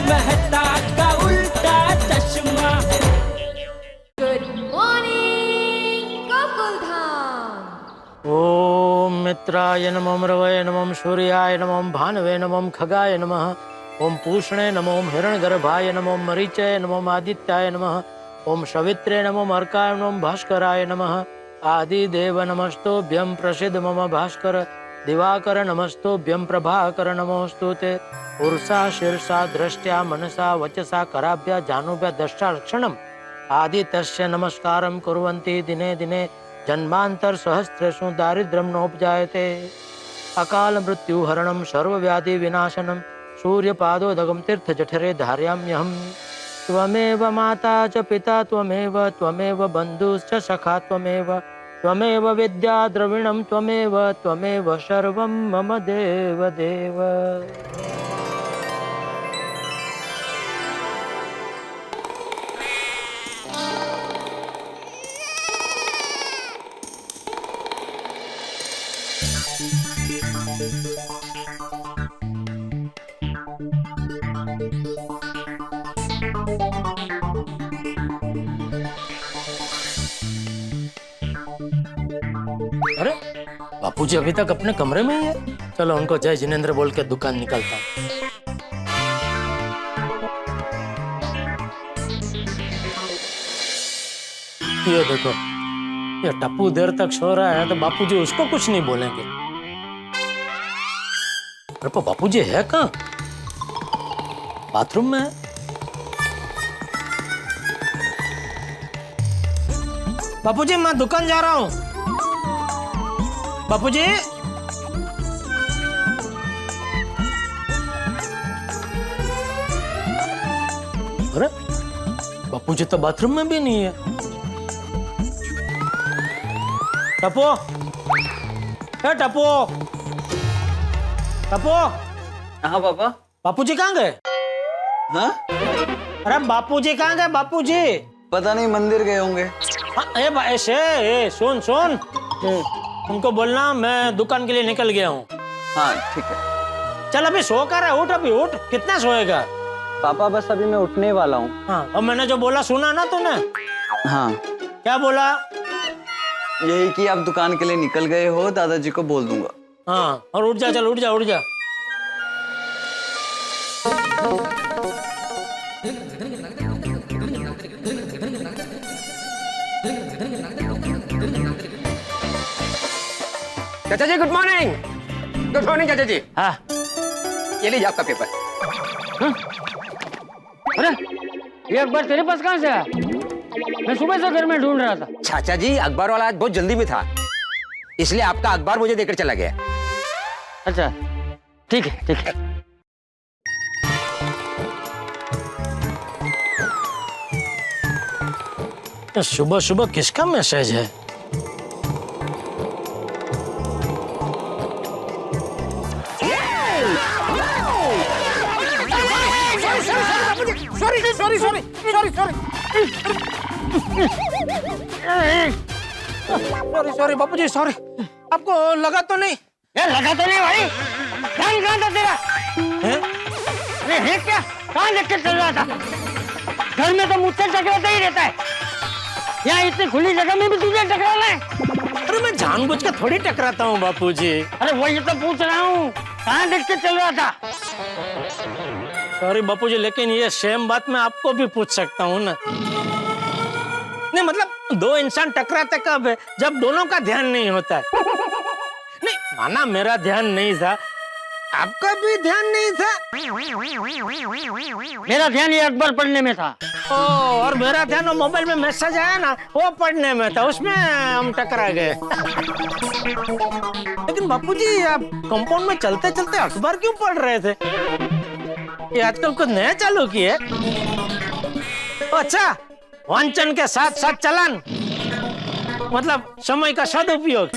Mehta Ka Ooltah Chashmah. Good morning Gokuldham. ओम मित्राय नमः रवये नमः सूर्याय नमः भानवे नमः खगाय नमः ओम पूषणे नमः हिरण्यगर्भाय नमः मरीचय नमः आदित्याय नमः ओम सवित्रे नमः अर्काय नमः भास्कराय नमः आदिदेव नमस्तोभ्यं प्रसिद्ध मम भास्कर दिवाकर नमस्तोभ्यं प्रभाकर नमोस्तुते उर्सा शीर्षा दृष्ट्या मनसा वचसा कराभ्या जानुभ्या दृष्टा लक्षणम् आदितस्य नमस्कारं कुर्वन्ति दिने दिने जन्मांतर सहस्रेषु दारिद्र्यं नोपजायते अकाल मृत्यु हरणं सर्वव्याधि विनाशनं सूर्यपादोदगं तीर्थ जठरे धारयाम्यहम् त्वमेव माता च पिता त्वमेव बन्धुश्च सखा त्वमेव विद्या द्रविणं त्वमेव सर्वं मम देव देव। अरे बापूजी अभी तक अपने कमरे में ही है। चलो उनको जय जिनेंद्र बोल के दुकान निकलता हूँ। ये देखो ये टप्पू देर तक सो रहा है तो बापूजी उसको कुछ नहीं बोलेंगे। अरे पर बापूजी है कहाँ? बाथरूम में है। बापूजी मैं दुकान जा रहा हूँ। बापूजी अरे बापूजी तो बाथरूम में भी नहीं है। टप्पू टप्पू टप्पू। हाँ पापा। बापूजी कहाँ गए? हाँ अरे बापूजी कहाँ गए? बापूजी पता नहीं, मंदिर गए होंगे। ऐसे सुन सुन उनको बोलना मैं दुकान के लिए निकल गया हूँ। हाँ ठीक है। चल अभी सो कर उठ, अभी उठ। कितना सोएगा? पापा बस अभी मैं उठने वाला हूँ। हाँ और मैंने जो बोला सुना ना तूने? हाँ क्या बोला? यही कि आप दुकान के लिए निकल गए हो, दादाजी को बोल दूंगा। हाँ और उठ जा, चल उठ जा उठ जा। चाचा जी गुड मॉर्निंग। गुड मॉर्निंग चाचा जी। हाँ ये लीजिए आपका पेपर। अरे ये अखबार तेरे पास कहाँ से आया? मैं सुबह से घर में ढूंढ रहा था। चाचा जी अखबार वाला आज बहुत जल्दी में था, इसलिए आपका अखबार मुझे देकर चला गया। अच्छा ठीक है ठीक है। सुबह सुबह किसका मैसेज है? Sorry sorry sorry sorry sorry sorry sorry Bapuji sorry. आपको लगा तो नहीं? यार लगा तो नहीं भाई। ध्यान कहाँ था तेरा? अरे है क्या? कहाँ देख के चल रहा था? घर में तो मुझसे टकराता ही रहता है, यहाँ इतनी खुली जगह में भी तुझे टकराना है? अरे मैं जानबूझ के थोड़ी टकराता हूँ बापूजी। अरे वही तो पूछ रहा हूँ, कहाँ देख के चल रहा था? सॉरी बापूजी, लेकिन ये सेम बात मैं आपको भी पूछ सकता हूँ ना? नहीं मतलब दो इंसान टकराते कब है? जब दोनों का ध्यान नहीं होता है। नहीं माना मेरा ध्यान नहीं था, आपका भी ध्यान नहीं था। मेरा ध्यान ये अखबार पढ़ने में था। ओ, और मेरा ध्यान वो मोबाइल में मैसेज आया ना वो पढ़ने में था, उसमें हम टकरा गए। लेकिन बापूजी आप कंपाउंड में चलते चलते अखबार क्यों पढ़ रहे थे? ये आजकल कुछ नया चालू किए? अच्छा, वांचन के साथ साथ चलन, मतलब समय का सदुपयोग।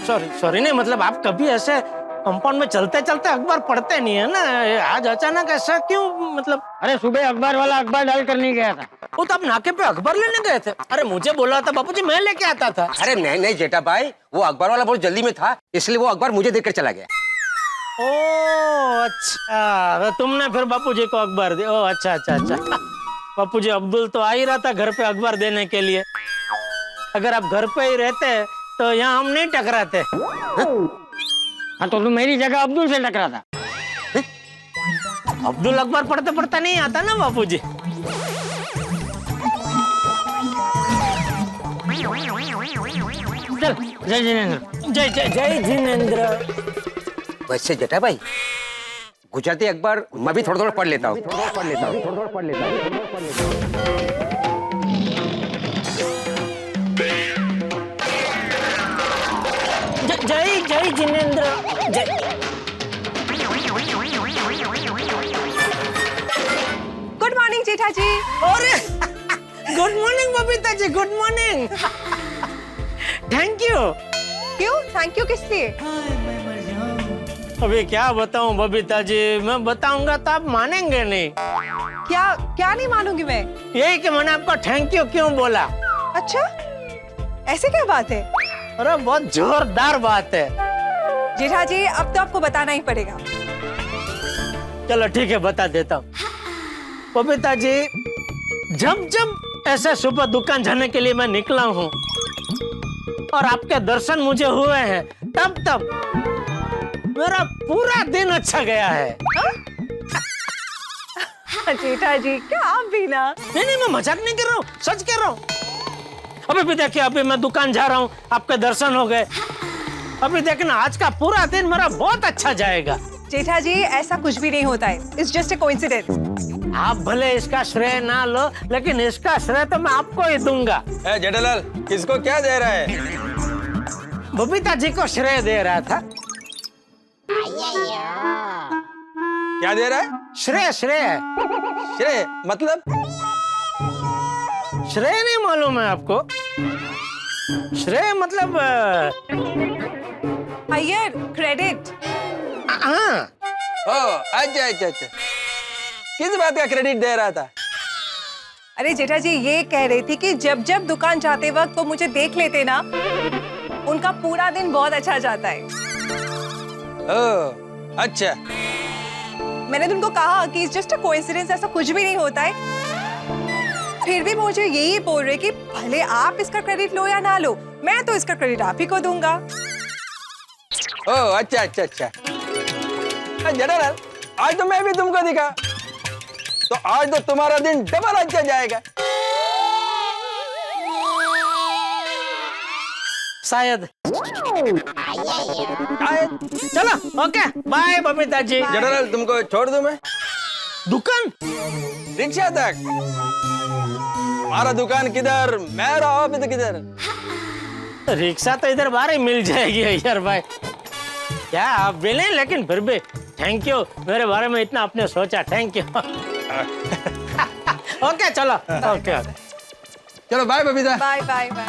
सॉरी सॉरी, नहीं मतलब आप कभी ऐसे कंपाउंड में चलते चलते अखबार पढ़ते नहीं है ना? आज अचानक ऐसा क्यों मतलब? अरे सुबह अखबार वाला अखबार डाल कर नहीं गया था। वो तो आप नाके पे अखबार लेने गए थे। अरे मुझे बोला था बापूजी, मैं लेके आता था। अरे नहीं नहीं जेठा भाई, वो अखबार वाला बहुत जल्दी में था, इसलिए वो अखबार मुझे देकर चला गया। ओ अच्छा, तो तुमने फिर बापूजी को अखबार दिया। ओ अच्छा अच्छा अच्छा। बापूजी, अब्दुल तो आ ही रहा था घर पे अखबार देने के लिए। अगर आप घर पे ही रहते तो यहाँ हम नहीं टकराते। हाँ तो मेरी जगह अब्दुल से टकरा था। अब्दुल अखबार पढ़ते पढ़ता नहीं आता ना बापूजी। चल जय जिनेंद्र। जय जय जय जिनेंद्र। वैसे जेठा भाई, गुजराती अखबार मैं भी थोड़ा थोड़ा पढ़ लेता हूँ। जय जय जिनेंद्र। जय। Good morning Jetha ji. अरे good morning Babita ji, good morning. Thank you. क्यों थैंक यू किस लिए? अभी क्या बताऊं बबीता जी, मैं बताऊंगा तो आप मानेंगे नहीं। क्या क्या नहीं मानूंगी मैं? यही कि मैंने आपको थैंक यू क्यों बोला। अच्छा ऐसे क्या बात है? अरे बहुत जोरदार बात है। जेठा जी अब तो आपको बताना ही पड़ेगा। चलो ठीक है, बता देता हूँ। बबीता जी, जब जब ऐसे सुबह दुकान जाने के लिए मैं निकला हूँ और आपके दर्शन मुझे हुए हैं, तब तब मेरा पूरा दिन अच्छा गया है। जेठा जी क्या आप भी ना? नहीं नहीं, मैं मजाक नहीं कर रहा हूँ, सच कह रहा हूँ। अभी भी देखिए, अभी मैं दुकान जा रहा हूँ, आपके दर्शन हो गए। अभी देखना, आज का पूरा दिन मेरा बहुत अच्छा जाएगा। जेठा जी ऐसा कुछ भी नहीं होता है, इट्स जस्ट ए कोइंसिडेंस। आप भले इसका श्रेय ना लो, लेकिन इसका श्रेय तो मैं आपको ही दूंगा। जेठालाल, किसको क्या दे रहा है? बबीता जी को श्रेय दे रहा था। क्या दे रहा है? श्रेय श्रेय श्रेय मतलब? श्रेय नहीं मालूम है आपको? श्रेय मतलब अय्यर क्रेडिट। हाँ। ओ अच्छा अच्छा अच्छा, किस बात का क्रेडिट दे रहा था? अरे जेठा जी ये कह रही थी कि जब जब दुकान जाते वक्त वो मुझे देख लेते ना, उनका पूरा दिन बहुत अच्छा जाता है। ओ अच्छा। मैंने तुमको कहा कि जस्ट अ कोइंसिडेंस, ऐसा कुछ भी नहीं होता है। फिर भी मुझे यही बोल रहे कि भले आप इसका क्रेडिट लो या ना लो, मैं तो इसका क्रेडिट आप ही को दूंगा। ओ अच्छा अच्छा अच्छा। जेठालाल, आज तो मैं भी तुमको दिखा, तो आज तो तुम्हारा दिन डबल अच्छा जाएगा। शायद। शायद। चलो ओके, बाय बबीता जी। जेठालाल, तुमको छोड़ दूं मैं दुकान? रिक्शा तक। हमारा दुकान किधर, मेरा ऑफिस किधर? रिक्शा तो इधर बाहर ही मिल जाएगी यार भाई। क्या आप भी नहीं, लेकिन फिर भी थैंक यू, मेरे बारे में इतना आपने सोचा, थैंक यू। ओके चलो, ओके चलो bye Babita. Bye bye bye.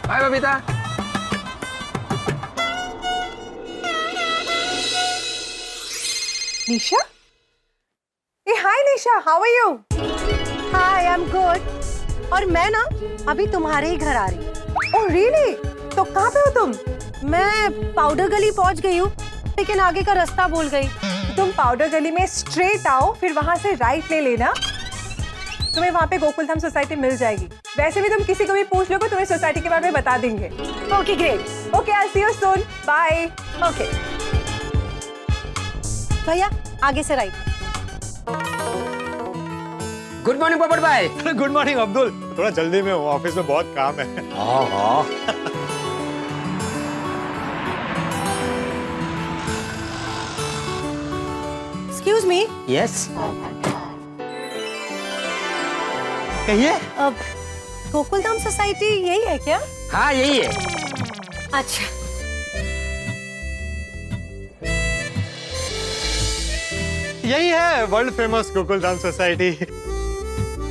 Bye Babita. Nisha? ए hi Nisha, how are you? Hi, I am good. और मैं ना अभी तुम्हारे ही घर आ रही हूँ। Oh really? तो कहाँ पे हो तुम? मैं पाउडर गली पहुँच गई हूँ, लेकिन आगे का रास्ता भूल गई। तुम पाउडर गली में स्ट्रेट आओ, फिर वहाँ से राइट ले लेना, तुम्हें वहाँ पे गोकुलधाम सोसाइटी मिल जाएगी। वैसे भी तुम किसी को भी पूछ लोगे, तुम्हें सोसाइटी के बारे में बता देंगे। Okay great. Okay I see you soon. Bye. Okay भैया आगे से राइट। गुड मॉर्निंग पोपट भाई। गुड मॉर्निंग अब्दुल, थोड़ा जल्दी में हूँ, ऑफिस में बहुत काम है। हाँ। Excuse me. यस, कहिए। अब गोकुलधाम सोसाइटी यही है क्या? हाँ यही है। अच्छा यही है वर्ल्ड फेमस गोकुलधाम सोसाइटी।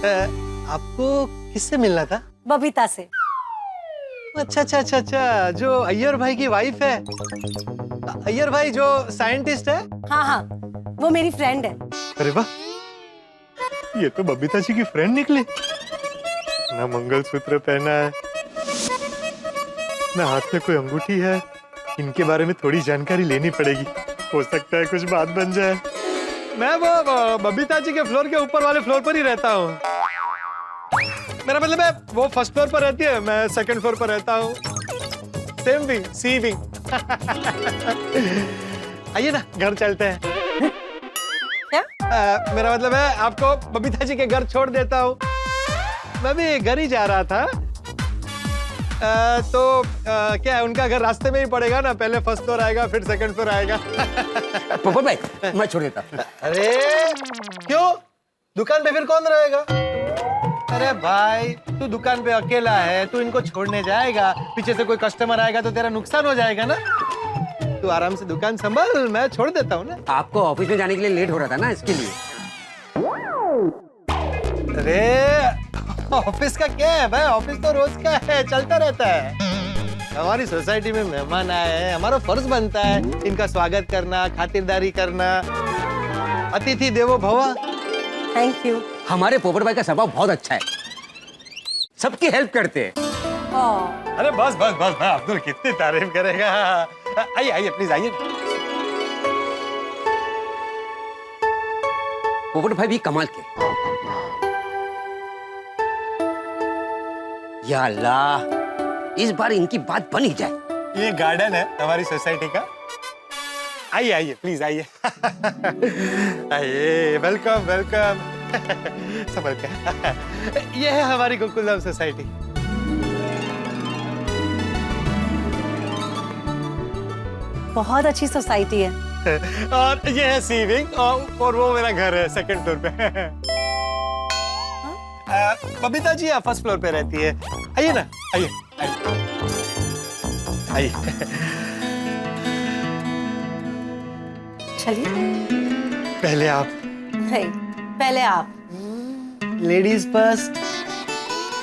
आपको किससे मिलना था? बबीता से। अच्छा अच्छा अच्छा अच्छा, जो अय्यर भाई की वाइफ है। अय्यर भाई जो साइंटिस्ट है। हाँ हाँ वो मेरी फ्रेंड है। अरे वाह, ये तो बबीता जी की फ्रेंड निकली। ना मंगलसूत्र पहना है, ना हाथ में कोई अंगूठी है। इनके बारे में थोड़ी जानकारी लेनी पड़ेगी, हो सकता है कुछ बात बन जाए। मैं वो बबीता जी के फ्लोर के ऊपर वाले फ्लोर पर ही रहता हूँ। मेरा मतलब है वो फर्स्ट फ्लोर पर रहती है, मैं सेकंड फ्लोर पर रहता हूँ। सेम विंग, सी विंग। आइए ना घर चलते हैं। क्या? मेरा मतलब है आपको बबीता जी के घर छोड़ देता हूँ। मैं भी घर ही जा रहा था। क्या है, उनका घर रास्ते में ही पड़ेगा ना, पहले फर्स्ट फ्लोर आएगा फिर सेकंड फ्लोर आएगा। पोपट भाई मैं छोड़ देता हूँ। अरे क्यों, दुकान पे फिर कौन रहेगा? अरे भाई तू दुकान पे अकेला है, तू इनको छोड़ने जाएगा, पीछे से कोई कस्टमर आएगा तो तेरा नुकसान हो जाएगा ना। तू आराम से दुकान संभाल, मैं छोड़ देता हूँ ना। आपको ऑफिस में जाने के लिए लेट हो रहा था ना, इसके लिए। अरे ऑफिस का क्या है भाई, ऑफिस तो रोज का है, चलता रहता है। हमारी सोसाइटी में मेहमान आए हैं, हमारा फर्ज बनता है इनका स्वागत करना, खातिरदारी करना। अतिथि देवो भव। Thank you. हमारे पोपट भाई का स्वभाव बहुत अच्छा है, सबकी हेल्प करते हैं। अरे बस बस बस भाई, अब्दुल कितनी तारीफ करेगा। आइए आइए प्लीज आइए। पोपट भाई भी कमाल के। या अल्लाह, इस बार इनकी बात बन ही जाए। ये गार्डन है हमारी सोसाइटी का। आइए आइए प्लीज आइए। आइए, वेलकम वेलकम। संभल के। ये है हमारी गोकुलधाम सोसाइटी। बहुत अच्छी सोसाइटी है। और ये है सी विंग, और वो मेरा घर है सेकंड फ्लोर पे। बबीता जी फर्स्ट फ्लोर पे रहती है। आइए ना, आइए आइए। चलिए। पहले आप। नहीं, पहले आप। Ladies first.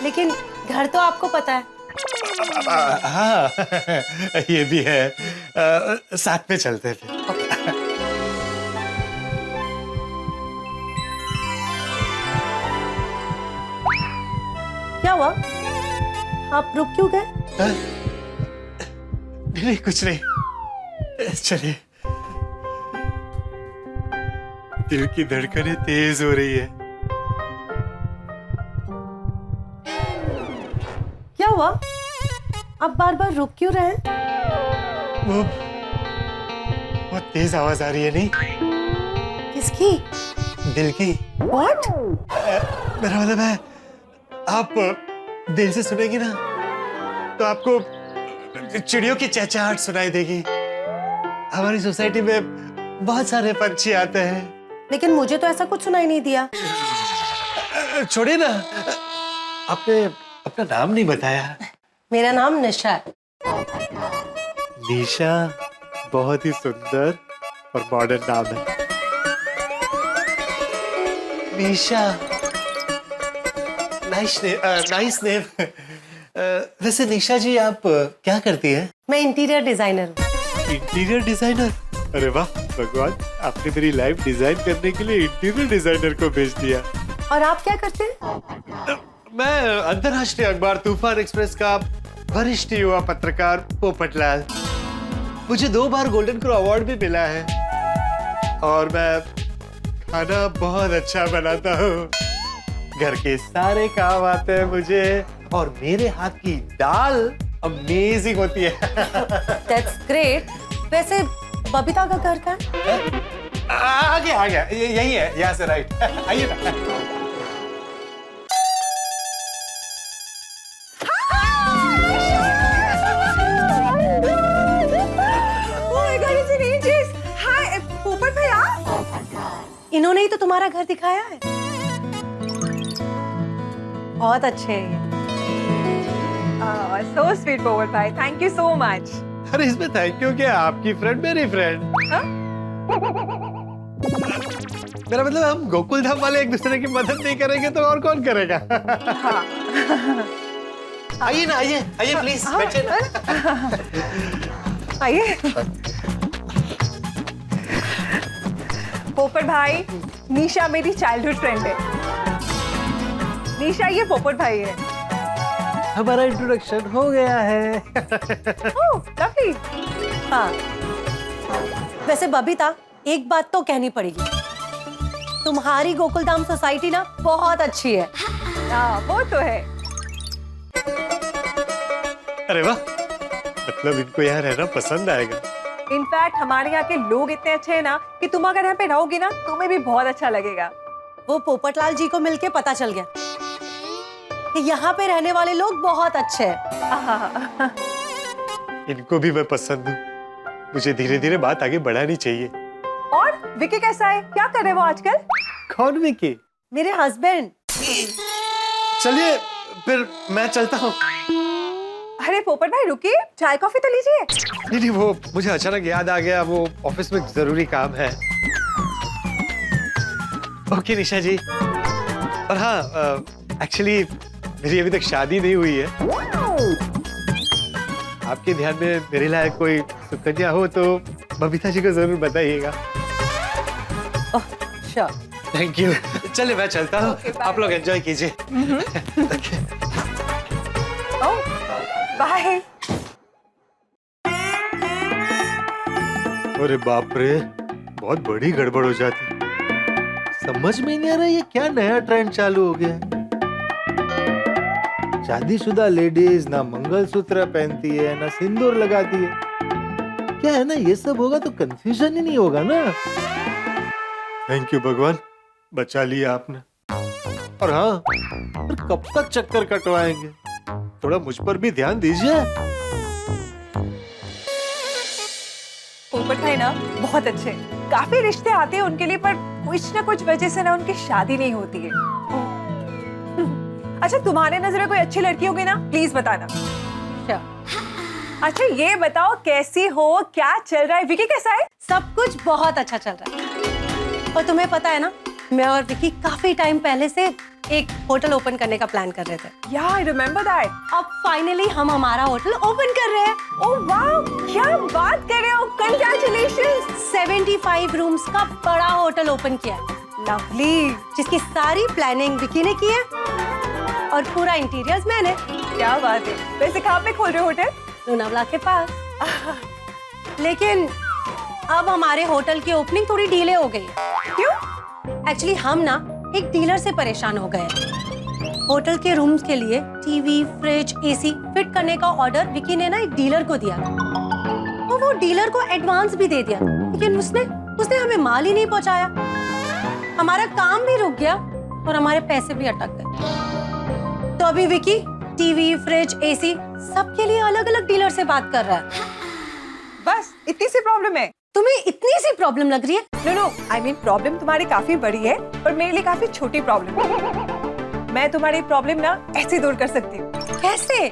लेकिन घर तो आपको पता है। हाँ ये भी है। साथ में चलते फिर। क्या हुआ, आप रुक क्यों गए? नहीं कुछ नहीं, चलिए। दिल की धड़कनें तेज हो रही है। क्या हुआ, आप बार बार रुक क्यों रहे हैं? वो बहुत तेज आवाज आ रही है। नहीं, किसकी? दिल की। What? मेरा मतलब है आप दिल से सुनेंगी ना तो आपको चिड़ियों की चहचहाहट सुनाई देगी। हमारी सोसाइटी में बहुत सारे पंछी आते हैं। लेकिन मुझे तो ऐसा कुछ सुनाई नहीं दिया। छोड़िए ना, आपने अपना नाम नहीं बताया। मेरा नाम निशा है। निशा बहुत ही सुंदर और मॉडर्न नाम है। निशा, नाइस नेम। वैसे निशा जी आप क्या करती हैं? मैं इंटीरियर डिजाइनर हूँ। Interior designer? अरे वाह भगवान, आपने मेरी लाइफ डिजाइन करने के लिए इंटीरियर डिजाइनर को भेज दिया। और आप क्या करते हैं? मैं अंतर्राष्ट्रीय अखबार तूफान एक्सप्रेस का वरिष्ठ युवा पत्रकार पोपटलाल। मुझे 2 बार गोल्डन क्रो अवार्ड भी मिला है। और मैं खाना बहुत अच्छा बनाता हूँ, घर के सारे काम आते हैं मुझे, और मेरे हाथ की दाल अमेजिंग होती है। That's great. वैसे बबीता का घर कहाँ है? आ गया यही है, यहाँ से राइट। आइए ना। पोपट भैया, इन्होंने ही तो तुम्हारा घर दिखाया है। बहुत अच्छे हैं ये। So sweet, पोपट भाई, thank you so much. अरे इसमें थैंक यू क्या, आपकी फ्रेंड मेरी फ्रेंड। मेरा मतलब हम गोकुलधाम वाले एक दूसरे की मदद नहीं करेंगे तो और कौन करेगा? आइए ना, आइए आइए प्लीज बैठिए ना। आइए। पोपट भाई, निशा मेरी चाइल्डहुड फ्रेंड है। निशा ये पोपट भाई है। हमारा इंट्रोडक्शन हो गया है। ओह, lovely। हाँ वैसे बबीता एक बात तो कहनी पड़ेगी, तुम्हारी गोकुलधाम सोसाइटी ना बहुत अच्छी है। हाँ वो तो है। अरे वाह, मतलब इनको यहाँ रहना पसंद आएगा। इनफैक्ट हमारे यहाँ के लोग इतने अच्छे हैं ना कि तुम अगर यहाँ पे रहोगी ना तुम्हें भी बहुत अच्छा लगेगा। वो पोपटलाल जी को मिलके पता चल गया कि यहाँ पे रहने वाले लोग बहुत अच्छे हैं। आहा, इनको भी मैं पसंद हूँ। मुझे धीरे धीरे बात आगे बढ़ानी चाहिए। और विकी कैसा है? क्या कर रहे हो आजकल? कौन विकी? मेरे हस्बैंड। चलिए फिर मैं चलता हूँ। अरे पोपट भाई रुकिए, चाय कॉफी तो लीजिए। नहीं नहीं, वो मुझे अचानक याद आ गया, वो ऑफिस में जरूरी काम है। ओके निशा जी। और हाँ, एक्चुअली मेरी अभी तक शादी नहीं हुई है। आपके ध्यान में मेरे लायक कोई सुकन्या हो तो बबीता जी को जरूर बताइएगा। श्योर। Thank you. चलिए मैं चलता हूँ। आप लोग एंजॉय कीजिए। बाय। अरे बाप रे, बहुत बड़ी गड़बड़ हो जाती। समझ में नहीं आ रहा ये क्या नया ट्रेंड चालू हो गया है। शादीशुदा लेडीज ना मंगलसूत्र पहनती है ना सिंदूर लगाती है। क्या है ना, ये सब होगा तो कंफ्यूजन ही नहीं होगा ना। थैंक यू भगवान, बचा लिया आपने। और हाँ, पर कब तक चक्कर कटवाएंगे? थोड़ा मुझ पर भी ध्यान दीजिए। पोपट भाई ना बहुत अच्छे, काफी रिश्ते आते हैं उनके लिए, पर कुछ ना कुछ वजह से ना उनकी शादी नहीं होती है। अच्छा तुम्हारे नजर में कोई अच्छी लड़की होगी ना, प्लीज बताना। अच्छा ये बताओ कैसी हो, क्या चल रहा है, विकी कैसा है? सब कुछ बहुत अच्छा चल रहा है। और तुम्हें पता है ना, मैं और विकी काफी टाइम पहले से एक होटल ओपन करने का प्लान कर रहे थे। या आई रिमेम्बर दैट। अब फाइनली हम हमारा होटल ओपन कर रहे हैं। ओह वाओ, क्या बात कर रहे हो, कांग्रेचुलेशंस। 75 रूम्स का बड़ा होटल ओपन किया है, लवली। जिसकी सारी प्लानिंग विकी ने की है और पूरा इंटीरियर्स मैंने। क्या बात है। वैसे कहाँ पे खोल रहे हो होटल? लोनावला के पास। लेकिन अब हमारे होटल की ओपनिंग थोड़ी डिले हो गई है। क्यों? एक्चुअली हम ना एक डीलर से परेशान हो गए। होटल के रूम्स के लिए टीवी, फ्रिज, एसी फिट करने का ऑर्डर विकी ने ना एक डीलर को दिया और वो डीलर को एडवांस भी दे दिया, लेकिन उसने हमें माल ही नहीं पहुंचाया। हमारा काम भी रुक गया और हमारे पैसे भी अटक गए। तो अभी विकी टीवी, फ्रिज, एसी सबके लिए अलग अलग डीलर से बात कर रहा है। बस इतनी सी प्रॉब्लम है? तुम्हें इतनी सी प्रॉब्लम लग रही है? No no, I mean problem तुम्हारी काफी बड़ी है और मेरे लिए काफी छोटी प्रॉब्लम है। मैं तुम्हारी प्रॉब्लम ना ऐसे दूर कर सकती हूँ। कैसे?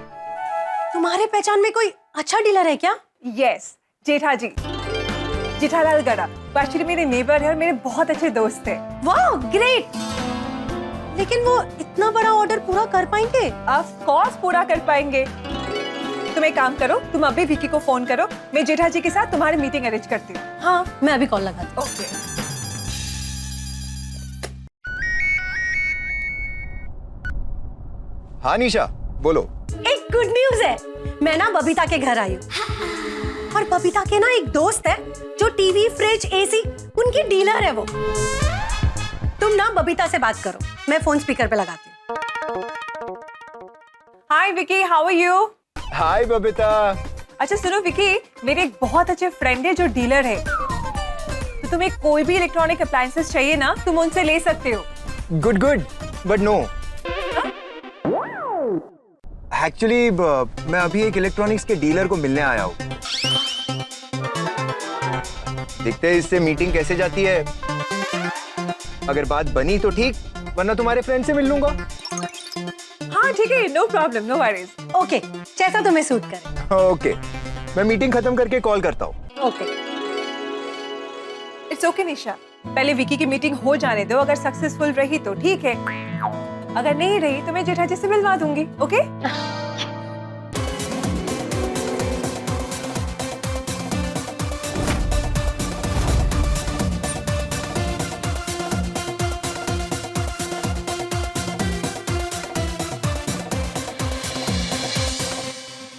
तुम्हारे पहचान में कोई अच्छा डीलर है क्या? यस, जेठा जी, जेठालाल गड़ा। एक्चुअली मेरे नेबर है और मेरे बहुत अच्छे दोस्त है। वाह ग्रेट। लेकिन वो इतना बड़ा ऑर्डर पूरा कर पाएंगे? ऑफ कोर्स पूरा कर पाएंगे। तुम एक काम करो, तुम अभी विकी को फोन करो, मैं जेठा जी के साथ तुम्हारी मीटिंग अरेंज करती हूँ। हाँ मैं अभी कॉल लगाती हूँ। ओके। हाँ निशा बोलो। एक गुड न्यूज है, मैं ना बबीता के घर आई हूँ और बबीता के ना एक दोस्त है जो टीवी, फ्रिज, एसी उनकी डीलर है। वो तुम ना बबीता से बात करो, मैं फोन स्पीकर पे लगाती हूँ। हाय विकी, हाउ आर यू? हाय बबीता। अच्छा सुनो विकी, मेरे एक बहुत अच्छे फ्रेंड है जो डीलर है, तो तुम्हें कोई भी इलेक्ट्रॉनिक अप्लायंसेस चाहिए ना, तुम उनसे ले सकते हो। Good good, but no. Actually मैं अभी एक इलेक्ट्रॉनिक्स के डीलर को मिलने आया हूँ। देखते हैं इससे मीटिंग कैसे जाती है। अगर बात बनी तो ठीक, वरना तुम्हारे फ्रेंड से मिल लूंगा। हाँ ठीक है, no problem, no worries. Okay, जैसा तुम्हें सूट करे। ओके, मैं मीटिंग खत्म करके कॉल करता हूँ। ओके। इट्स ओके निशा, पहले विकी की मीटिंग हो जाने दो। अगर सक्सेसफुल रही तो ठीक है, अगर नहीं रही तो मैं जेठा जी से मिलवा दूंगी। ओके?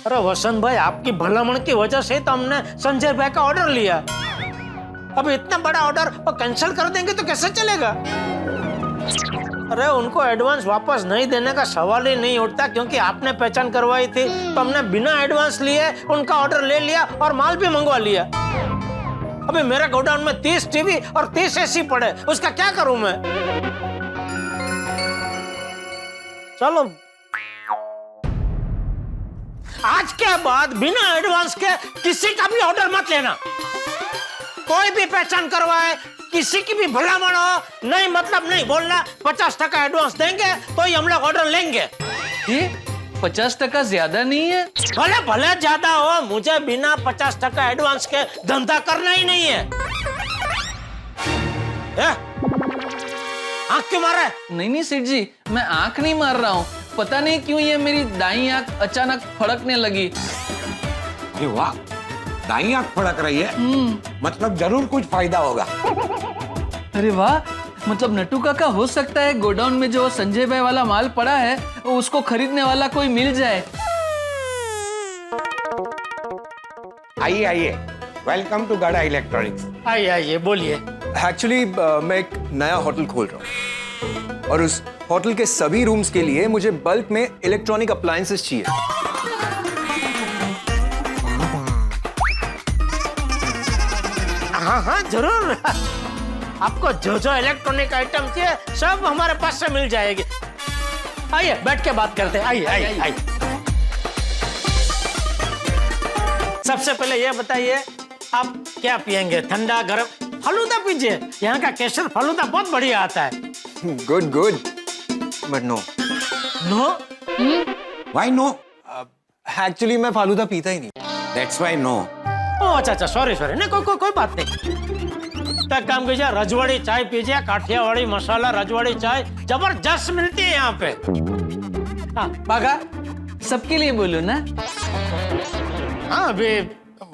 अरे वसंत भाई, आपकी भलामण की वजह से तो हमने संजय भाई का ऑर्डर लिया। अब इतना बड़ा ऑर्डर वो कैंसिल कर देंगे तो कैसे चलेगा? अरे उनको एडवांस वापस नहीं देने का सवाल ही नहीं उठता, क्योंकि आपने पहचान करवाई थी तो हमने बिना एडवांस लिए उनका ऑर्डर ले लिया और माल भी मंगवा लिया। अभी मेरे गोडाउन में 30 टीवी और 30 एसी पड़े, उसका क्या करूं मैं? चलो, आज के बाद बिना एडवांस के किसी का भी ऑर्डर मत लेना। कोई भी पहचान करवाए, किसी की भी भलामण हो, नहीं मतलब नहीं बोलना। 50% एडवांस देंगे तो ही हम लोग ऑर्डर लेंगे। ये 50% ज्यादा नहीं है? भले भले ज्यादा हो, मुझे बिना 50% एडवांस के धंधा करना ही नहीं है। आंख क्यों मार रहा है? नहीं सेठ जी, मैं आंख नहीं मार रहा हूँ। पता नहीं क्यों ये मेरी दाईं आंख अचानक फड़कने लगी। अरे वाह, दाईं आंख फड़क रही है, मतलब जरूर कुछ फायदा होगा। अरे वाह, मतलब नट्टू काका, हो सकता है गोडाउन में जो संजय भाई वाला माल पड़ा है उसको खरीदने वाला कोई मिल जाए। आइए आइए, वेलकम टू गाड़ा इलेक्ट्रॉनिक्स। आइए आइए, बोलिए। एक्चुअली मैं एक नया होटल खोल रहा हूँ और उस होटल के सभी रूम्स के लिए मुझे बल्क में इलेक्ट्रॉनिक अप्लायंसेस चाहिए। हाँ हाँ जरूर, आपको जो जो इलेक्ट्रॉनिक आइटम चाहिए सब हमारे पास से मिल जाएगी। आइए बैठ के बात करते हैं। आइए आइए आइए। सबसे पहले ये बताइए, आप क्या पियेंगे? ठंडा गरम? फालूदा पीजिए, यहाँ का केसर फालूदा बहुत बढ़िया आता है। Good good, but no. No? Why no? Actually मैं फालूदा पीता ही नहीं। That's why no. ओह अच्छा, सॉरी नहीं, कोई बात नहीं। तो काम कीजिए, रजवाड़ी चाय पीजिए, काठियावाड़ी मसाला रजवाड़ी चाय जबरदस्त मिलती है यहाँ पे। हाँ बागा, सबके लिए बोलो ना। हाँ अभी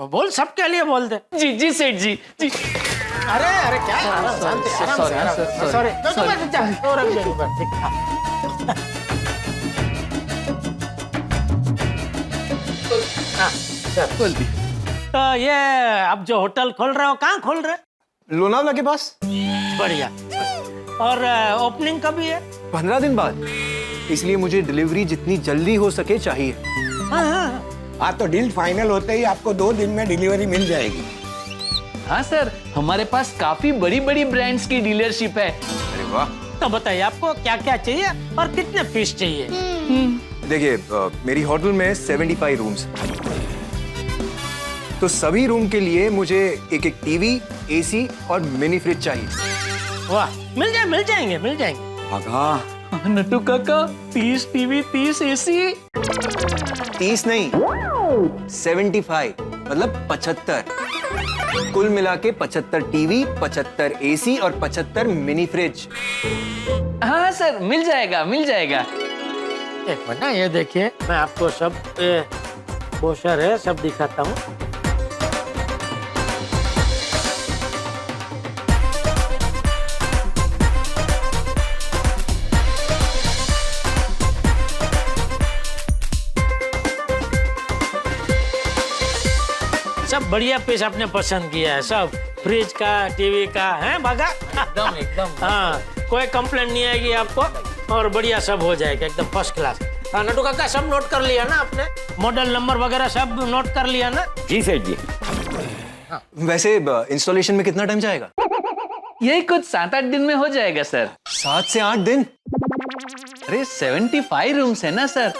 बोल, सबके लिए बोल दे। जी जी सेठ जी जी। अरे अरे क्या, सॉरी। तो ये आप जो होटल खोल रहे हो, कहाँ खोल रहे? लोनावला के पास। बढ़िया। और ओपनिंग कभी है? 15 दिन बाद, इसलिए मुझे डिलीवरी जितनी जल्दी हो सके चाहिए। हाँ तो डील फाइनल होते ही आपको 2 दिन में डिलीवरी मिल जाएगी। हाँ सर, हमारे पास काफी बड़ी बड़ी ब्रांड्स की डीलरशिप है। अरे वाह। तो बताइए आपको क्या क्या चाहिए और कितने पीस चाहिए? देखिए, मेरी होटल में 75 रूम्स, तो सभी रूम के लिए मुझे एक एक टीवी, एसी और मिनी फ्रिज चाहिए। वाह, मिल जाएंगे। आगा, नट्टू काका, 30 टीवी 30 एसी। 30 नहीं, 75 मतलब 75। कुल मिला के 75 टीवी, 75 एसी और 75 मिनी फ्रिज। हाँ सर, मिल जाएगा। एक मिनट ना, ये देखिए, मैं आपको सब ब्रोशर है सब दिखाता हूँ। सब बढ़िया पीस आपने पसंद किया है, सब फ्रिज का, टीवी का है बागा। एकदम। हाँ, कोई कंप्लेंट नहीं आएगी आपको और बढ़िया सब हो जाएगा एकदम फर्स्ट क्लास। हाँ नटू काका, सब नोट कर लिया ना आपने? मॉडल नंबर वगैरह सब नोट कर लिया ना? जी सेठ जी। वैसे इंस्टॉलेशन में कितना टाइम जाएगा? यही कुछ 7-8 दिन में हो जाएगा सर। 7 से 8 दिन? अरे 75 रूम्स है ना सर,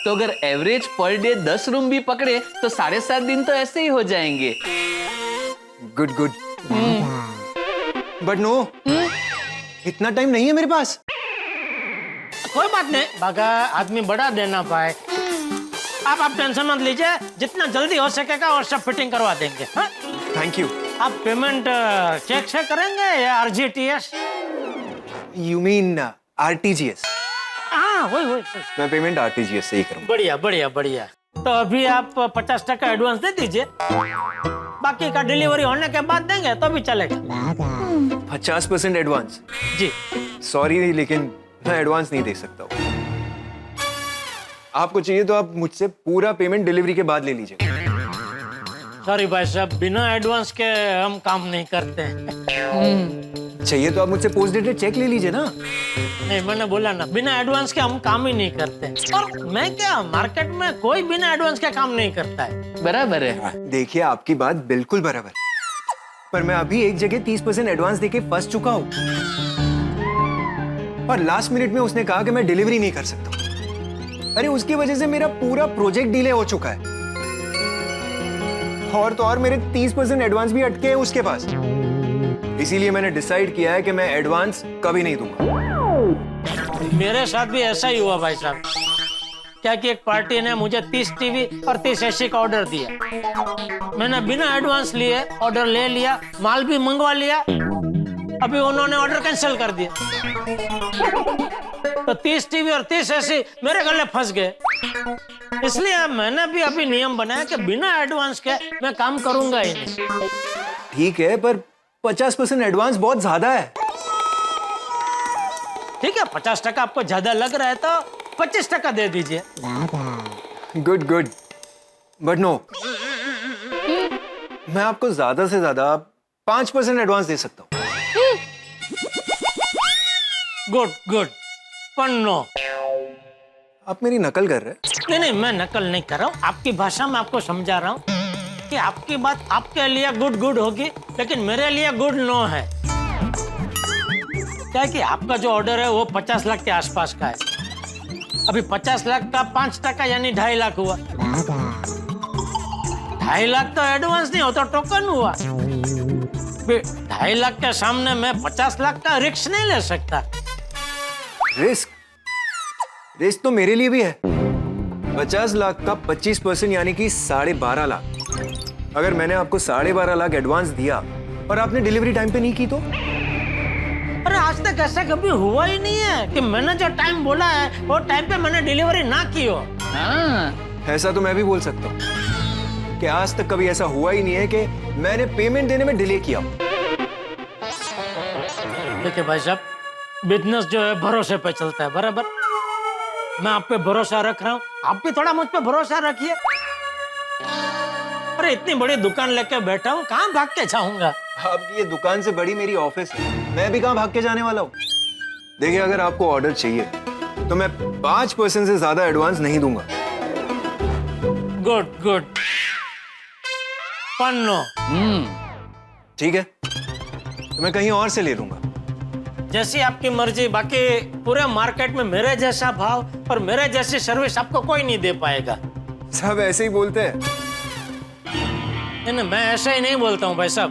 तो अगर एवरेज पर डे 10 रूम भी पकड़े तो 7.5 दिन तो ऐसे ही हो जाएंगे। गुड। बट नो, इतना टाइम नहीं है मेरे पास। कोई बात नहीं बागा, आदमी बड़ा देना पाए। आप टेंशन मत लीजिए, जितना जल्दी हो सकेगा और सब फिटिंग करवा देंगे। हाँ? Thank you. आप पेमेंट चेक से करेंगे या आरजीटीएस? You mean RTGS? हाँ वही। मैं पेमेंट आरटीजीएस से ही करूँगा। बढ़िया। तो अभी आप 50% एडवांस दे दीजिए, बाकी का डिलीवरी होने के बाद देंगे तो भी चलेगा। 50% एडवांस? जी। सॉरी लेकिन मैं एडवांस नहीं दे सकता हूँ। आपको चाहिए तो आप मुझसे पूरा पेमेंट डिलीवरी के बाद ले लीजिए। सॉरी भाई साहब, बिना एडवांस के हम काम नहीं करते हैं। चाहिए तो आप मुझसे पोस्ट डेटेड चेक ले लीजिए ना। नहीं, मैंने बोला ना, बिना एडवांस के हम काम ही नहीं करते। और मैं क्या, मार्केट में कोई बिना एडवांस के काम नहीं करता है। बराबर है। देखिए आपकी बात बिल्कुल बराबर, पर मैं अभी एक जगह 30% एडवांस देके फंस चुका हूँ और लास्ट मिनट में उसने कहा कि मैं डिलीवरी नहीं कर सकता। अरे उसकी वजह से मेरा पूरा प्रोजेक्ट डिले हो चुका है और तो और मेरे 30% एडवांस भी अटके हैं उसके पास। इसीलिए मैंने डिसाइड किया है कि मैं एडवांस कभी नहीं दूंगा। मेरे साथ भी ऐसा ही हुआ भाई साहब। क्या कि एक पार्टी ने मुझे 30 टीवी और 30 एसी का ऑर्डर दिया। मैंने बिना एडवांस लिए ऑर्डर ले लिया, माल भी मंगवा लिया। अभी उन्होंने ऑर्डर कैंसिल कर दिया, तो 30 टीवी और 30 एसी मेरे गले फंस गए। इसलिए मैंने भी अभी नियम बनाया कि बिना एडवांस के मैं काम करूंगा ही नहीं। ठीक है, पर 50% एडवांस बहुत ज्यादा है। ठीक है, 50% आपको ज्यादा लग रहा है तो 25% दे दीजिए। गुड गुड, बट नो, मैं आपको ज्यादा से ज्यादा 5% एडवांस दे सकता हूँ। Good good, Panno. आप मेरी नकल कर रहे हैं? नहीं नहीं, मैं नकल नहीं कर रहा हूँ, आपकी भाषा में आपको समझा रहा हूँ कि आपकी बात आपके लिए गुड गुड होगी, लेकिन मेरे लिए गुड नो है। क्या है कि आपका जो ऑर्डर है वो 50 लाख के आसपास का है। अभी 50 लाख का 5% यानी 2.5 लाख हुआ। 2.5 लाख तो एडवांस नहीं हो तो टोकन हुआ। 2.5 लाख के सामने मैं 50 लाख का रिस्क नहीं ले सकता। रिस्क तो मेरे लिए भी है। 50 लाख का 25% यानी कि 12.5 लाख। अगर मैंने आपको 12.5 लाख एडवांस दिया और आपने डिलीवरी टाइम पे नहीं की तो? अरे आज तक ऐसा कभी हुआ ही नहीं है कि मैंने जो टाइम बोला है वो टाइम पे मैंने डिलीवरी ना की हो। ऐसा तो मैं भी बोल सकता हूँ कि आज तक कभी ऐसा हुआ ही नहीं है कि मैंने पेमेंट देने में डिले किया। देखिए भाई साहब, बिजनेस जो है भरोसे पे चलता है, बराबर। मैं आप पे भरोसा रख रहा हूँ, आप भी थोड़ा मुझ पे भरोसा रखिए। अरे इतनी बड़ी दुकान लेके बैठा हूँ, कहाँ भाग के जाऊंगा? आपकी ये दुकान से बड़ी मेरी ऑफिस है, मैं भी कहाँ भाग के जाने वाला हूँ। देखिए, अगर आपको ऑर्डर चाहिए तो मैं 5% से ज्यादा एडवांस नहीं दूंगा। Good good, Panno. ठीक है, तो मैं कहीं और से ले लूंगा। जैसी आपकी मर्जी। बाकी पूरे मार्केट में मेरे जैसा भाव और मेरे जैसी सर्विस आपको कोई नहीं दे पाएगा। सब ऐसे ही बोलते हैं। नहीं, मैं ऐसे ही नहीं बोलता हूँ भाई साहब।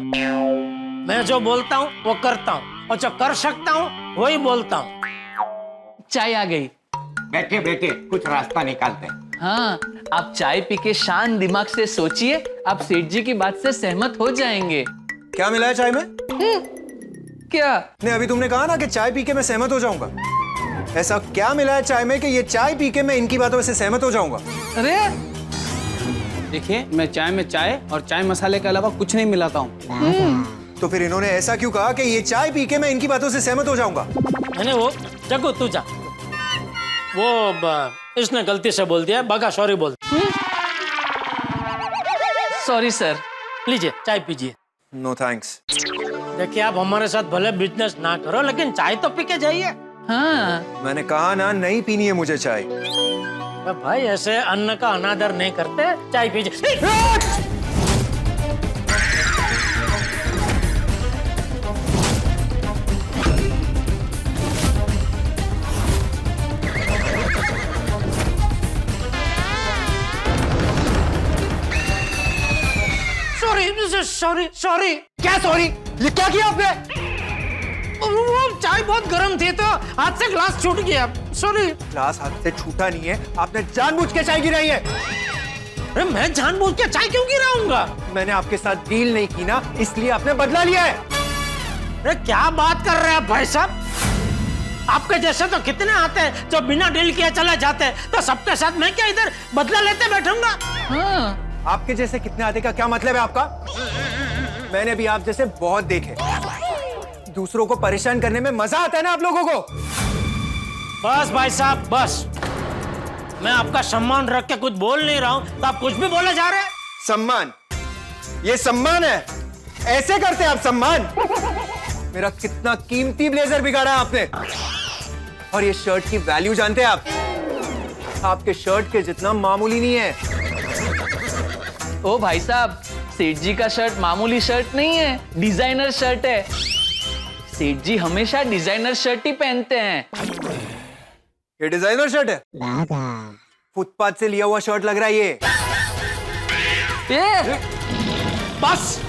मैं जो बोलता हूँ वो करता हूँ, और जो कर सकता हूँ वही बोलता हूँ। चाय आ गई। बैठे बैठे कुछ रास्ता निकालते हैं। हाँ, आप चाय पी के शांत दिमाग से सोचिए, आप सेठ जी की बात से सहमत हो जाएंगे। क्या मिला है चाय में? क्या? नहीं, अभी तुमने कहा ना कि चाय पी के मैं सहमत हो जाऊंगा। ऐसा क्या मिला है चाय में कि ये चाय पी के मैं इनकी बातों से सहमत हो जाऊंगा? अरे देखिए, मैं चाय में चाय और चाय मसाले के अलावा कुछ नहीं मिलाता हूँ। तो फिर इन्होंने ऐसा क्यों कहा कि ये चाय पी के मैं इनकी बातों से सहमत हो जाऊंगा? मैंने वो जगो तू जा, इसने गलती से बोल दिया, बगा सॉरी बोल। Sorry sir. लीजिए चाय पीजिए। No thanks. देखिए, आप हमारे साथ भले बिजनेस ना करो, लेकिन चाय तो पी के जाइए। हाँ, मैंने कहा ना, नहीं पीनी है मुझे चाय। भाई ऐसे अन्न का अनादर नहीं करते, चाय पीजिए। Sorry sorry. क्या सॉरी? ये क्या किया आपने? वो चाय बहुत गर्म थी तो हाथ से ग्लास छूट गया, सॉरी। ग्लास हाथ से छूटा नहीं है, आपने जानबूझ के चाय गिराई है। अरे मैं जानबूझ के चाय क्यों गिराऊंगा? मैंने आपके साथ डील नहीं की ना, इसलिए आपने बदला लिया है। अरे क्या बात कर रहे हैं भाई साहब? आपके जैसे तो कितने आते हैं जो बिना डील किए चले जाते हैं, तो सबके साथ मैं क्या इधर बदला लेते बैठूंगा? हाँ। आपके जैसे कितने आते का क्या मतलब है आपका? मैंने भी आप जैसे बहुत देखे। दूसरों को परेशान करने में मजा आता है ना आप लोगों को। बस भाई साहब बस। मैं आपका सम्मान रख के कुछ बोल नहीं रहा हूँ तो आप कुछ भी बोले जा रहे हैं। सम्मान? ये सम्मान है? ऐसे करते हैं आप सम्मान? मेरा कितना कीमती ब्लेजर बिगाड़ा आपने। और ये शर्ट की वैल्यू जानते हैं आप? आपके शर्ट के जितना मामूली नहीं है। ओ भाई साहब, सेठ जी का शर्ट मामूली शर्ट नहीं है, डिजाइनर शर्ट है। सेठ जी हमेशा डिजाइनर शर्ट ही पहनते हैं। ये डिजाइनर शर्ट है? फुटपाथ से लिया हुआ शर्ट लग रहा है ये। बस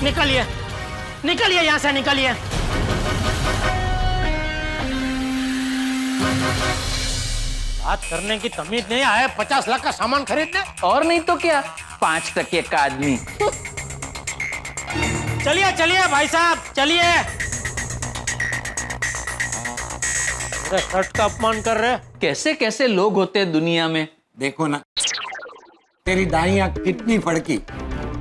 निकलिए, निकलिए यहाँ से, निकलिए। बात करने की तमीज नहीं आया 50 लाख का सामान खरीदने। और नहीं तो क्या, 5 टके का आदमी। चलिए चलिए भाई साहब, चलिए। मेरे शर्ट का अपमान कर रहे। कैसे कैसे लोग होते हैं दुनिया में। देखो ना, तेरी दाई आंख कितनी फड़की,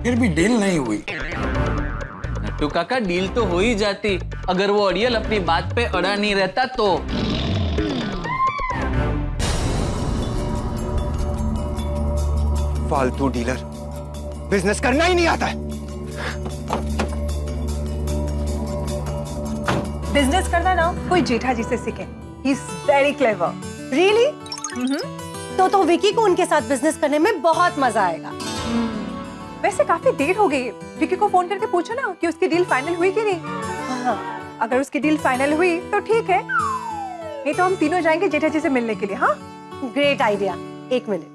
फिर भी डील नहीं हुई। नट्टू काका, डील तो हो ही जाती अगर वो अड़ियल अपनी बात पे अड़ा नहीं रहता तो। फालतू डीलर, बिजनेस करना ही नहीं आता है। बिजनेस करना ना कोई जेठा जी से सीखे। He is very clever. Really? तो विकी को उनके साथ बिजनेस करने में बहुत मजा आएगा। वैसे काफी देर हो गई, विकी को फोन करके पूछो ना कि उसकी डील फाइनल हुई कि नहीं। हाँ। अगर उसकी डील फाइनल हुई तो ठीक है, नहीं तो हम तीनों जाएंगे जेठा जी से मिलने के लिए। हाँ, ग्रेट आइडिया। 1 मिनट,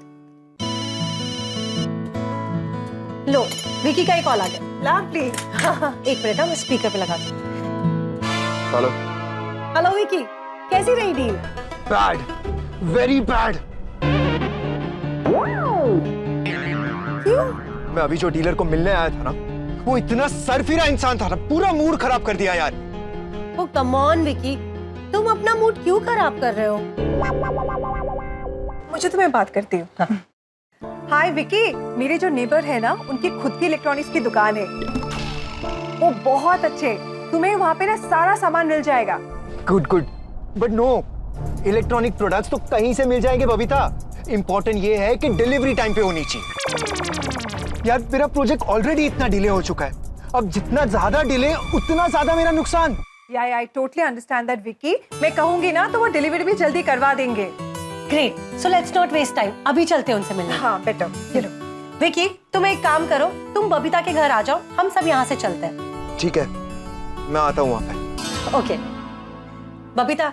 लो विकी का एक कॉल आ गया। ला प्लीज। 1 मिनट, मैं स्पीकर पे लगा दूं। हेलो। हेलो विकी, कैसी रही डील? Bad, very bad. क्यों? मैं अभी जो डीलर को मिलने आया था ना, वो इतना सरफिरा इंसान था ना, पूरा मूड खराब कर दिया यार। ओ कम ऑन विकी, तुम अपना मूड क्यों खराब कर रहे हो? मुझे तो मैं बात करती हूँ। हाय विकी, मेरे जो नेबर है ना, उनकी खुद की इलेक्ट्रॉनिक्स की दुकान है। वो बहुत अच्छे, तुम्हें वहाँ पे ना सारा सामान मिल जाएगा। Good good, but no, electronic products तो कहीं से मिल जाएंगे बबीता। इंपॉर्टेंट ये है कि डिलीवरी टाइम पे होनी चाहिए। यार मेरा प्रोजेक्ट ऑलरेडी इतना डिले हो चुका है, अब जितना ज्यादा डिले उतना ज्यादा मेरा नुकसान। या I totally understand that Vicky. मैं कहूंगी ना तो वो डिलीवरी भी जल्दी करवा देंगे। Great, so let's not waste time, अभी चलते हैं उनसे मिलने। हाँ बेटर। चलो विकी, तुम एक काम करो, तुम बबीता के घर आ जाओ, हम सब यहाँ से चलते हैं। ठीक है, मैं आता हूँ वहाँ पे। ओके बबीता,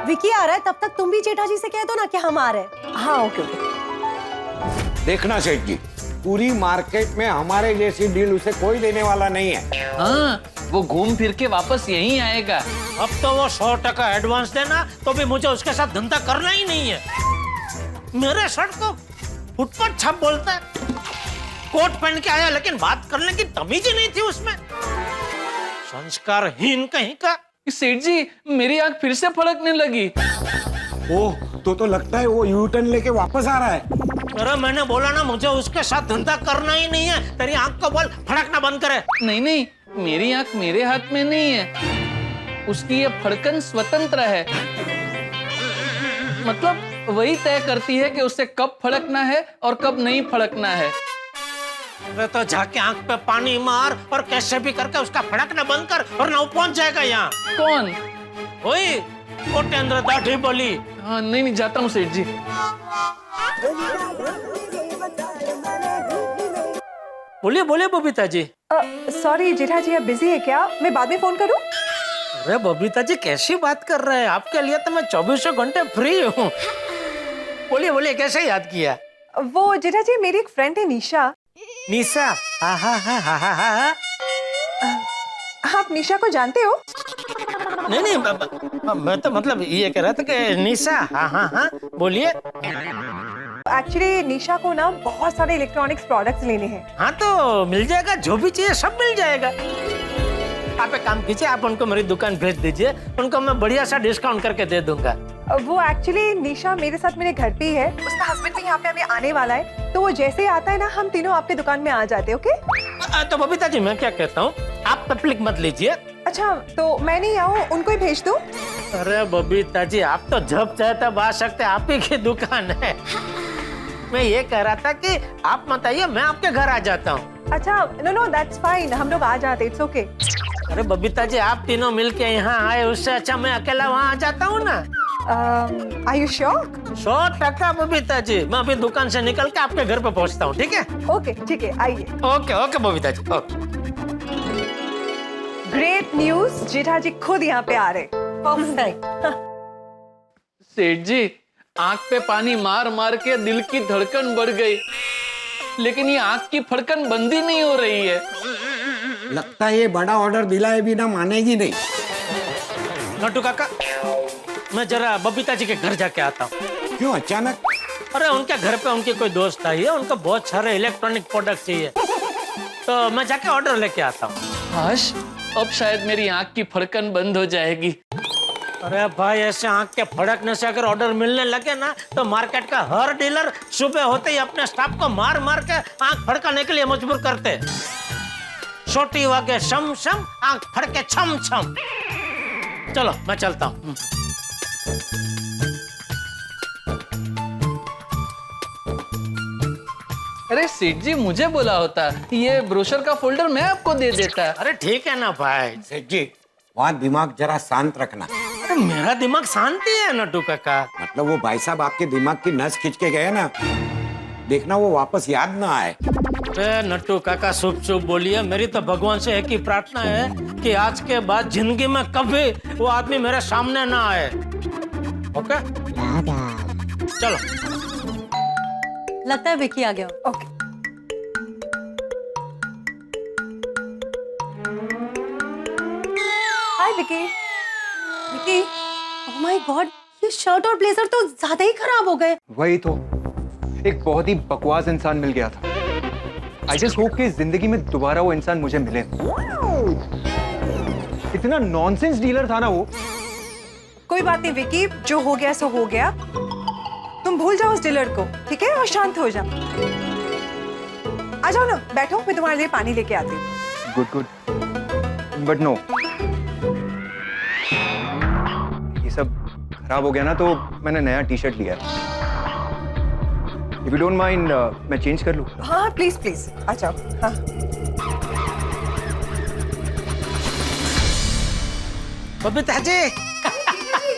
विकी आ रहा है, तब तक तुम भी जेठा जी से कह दो ना कि हम आ रहे हैं। हाँ ओके ओके। देखना सेठ जी, पूरी मार्केट में हमारे जैसी डील उसे कोई देने वाला नहीं है। हाँ, वो घूम फिर के वापस यहीं आएगा। अब तो वो 100% एडवांस देना तो भी मुझे उसके साथ धंधा करना ही नहीं है। मेरे शर्ट को फुटपाथ छाप बोलता है। कोट पहन के आया लेकिन बात करने की तमीज ही नहीं थी उसमें। संस्कारहीन कहीं का। सेठ जी, मेरी आंख फिर से फड़कने लगी। ओह, तो लगता है वो यू टर्न लेके वापस आ रहा है। अरे मैंने बोला ना, मुझे उसके साथ धंधा करना ही नहीं है। तेरी आंख को बोल फड़कना बंद करे। नहीं नहीं, मेरी आंख मेरे हाथ में नहीं है, उसकी ये फड़कन स्वतंत्र है। मतलब वही तय करती है कि उसे कब फड़कना है और कब नहीं फड़कना है। अरे तो जाके आंख पे पानी मार और कैसे भी करके उसका फड़कना बंद कर, और ना वो पहुंच जाएगा यहाँ। कौन? वही कोटेंद्र दाढ़ी बोली। हाँ, नहीं नहीं, जाता हूँ सेठ जी। बोलिए बोलिए बबीता जी। सॉरी जेठा जी, आप बिजी है क्या? मैं बाद में फोन करूं? अरे बबीता जी, कैसी बात कर रहे हैं? आपके लिए तो मैं 24 घंटे फ्री हूँ। बोलिए बोलिए, कैसे याद किया? वो जेठा जी, मेरी एक फ्रेंड है निशा। निशा? हाँ हाँ हाँ हाँ हाँ हाँ। आप निशा को जानते हो? नहीं नहीं, मैं तो मतलब ये कह रहा था कि निशा। हाँ हाँ हाँ, बोलिए। एक्चुअली निशा को ना बहुत सारे इलेक्ट्रॉनिक्स प्रोडक्ट्स लेने हैं। हाँ तो मिल जाएगा, जो भी चाहिए सब मिल जाएगा। आप एक काम कीजिए, आप उनको मेरी दुकान भेज दीजिए, उनको मैं बढ़िया सा डिस्काउंट करके दे दूंगा। वो एक्चुअली निशा मेरे साथ मेरे घर पे ही है, उसका हस्बैंड भी यहाँ पे अभी आने वाला है, तो वो जैसे ही आता है ना, हम तीनों आपके दुकान में आ जाते हैं। ओके? तो बबीता जी, मैं क्या कहता हूँ, आप तकलीफ मत लीजिए, अच्छा तो मैं नहीं आऊँ, उनको ही भेज दूँ? अरे बबीता जी, आप तो जब चाहे तब आ सकते, आप ही की दुकान है। मैं ये कह रहा था कि आप मत आइए, मैं आपके घर आ जाता हूँ। अच्छा, नो दैट्स फाइन, हम लोग आ जाते, इट्स ओके। अरे बबीता जी, आप तीनों मिलके यहाँ आए, उससे अच्छा मैं अकेला वहाँ आ जाता हूँ ना। Are you sure? 100% Babita ji, मैं अभी दुकान से निकल के आपके घर पे पहुँचता हूँ, ठीक है? ओके ठीक है, आइए। Okay okay Babita ji, okay. Great news, जेठा जी खुद यहाँ पे आ रहे। परफेक्ट। सेठ जी, आंख पे पानी मार मार के दिल की धड़कन बढ़ गई, लेकिन ये आंख की फड़कन बंद ही नहीं हो रही है। लगता है ये बड़ा ऑर्डर दिलाए बिना मानेगी नहीं। नट्टू काका, मैं जरा बबीता जी के घर जाके आता हूँ। क्यों अचानक? अरे उनके घर पे उनकी कोई दोस्त आई है, उनको बहुत सारे इलेक्ट्रॉनिक प्रोडक्ट चाहिए, तो मैं जाके ऑर्डर लेके आता हूँ। काश अब शायद मेरी आंख की फड़कन बंद हो जाएगी। अरे भाई, ऐसे आंख के फड़कने से अगर ऑर्डर मिलने लगे ना, तो मार्केट का हर डीलर सुबह होते ही अपने स्टाफ को मार मार के आंख फड़काने के लिए मजबूर करते। छोटी वागे शम शम, आंख फड़के छम छम। चलो मैं चलता हूँ। अरे सेठ जी, मुझे बोला होता, ये ब्रोशर का फोल्डर मैं आपको दे देता। अरे ठीक है ना भाई। सेठ जी, वहाँ दिमाग जरा शांत रखना। अरे मेरा दिमाग शांति है नट्टू काका। मतलब वो भाई साहब आपके दिमाग की नस खींच के गए ना, देखना वो वापस याद ना आए। अरे नट्टू काका, शुभ शुभ बोलिए। मेरी तो भगवान से एक ही प्रार्थना है कि आज के बाद जिंदगी में कभी वो आदमी मेरे सामने ना आए। ओके, चलो। लगता है विकी आ गया। Okay. Hi Vicky. Vicky, oh my God, ये शर्ट और ब्लेजर तो ज्यादा ही खराब हो गए। वही तो, एक बहुत ही बकवास इंसान मिल गया था। आई जस्ट होप कि जिंदगी में दोबारा वो इंसान मुझे मिले। इतना नॉनसेंस डीलर था ना वो। कोई बात नहीं विकी, जो हो गया सो हो गया। तुम भूल जाओ उस डीलर को, ठीक है, और शांत हो जाओ। आ जाओ ना, बैठो, मैं तुम्हारे लिए पानी लेके आती हूँ। गुड गुड, बट नो, ये सब खराब हो गया ना, तो मैंने नया टी शर्ट लिया। इफ यू डोंट माइंड, मैं चेंज कर लूँ? हाँ प्लीज प्लीज, आ जाओ। हाँ बबीता जी,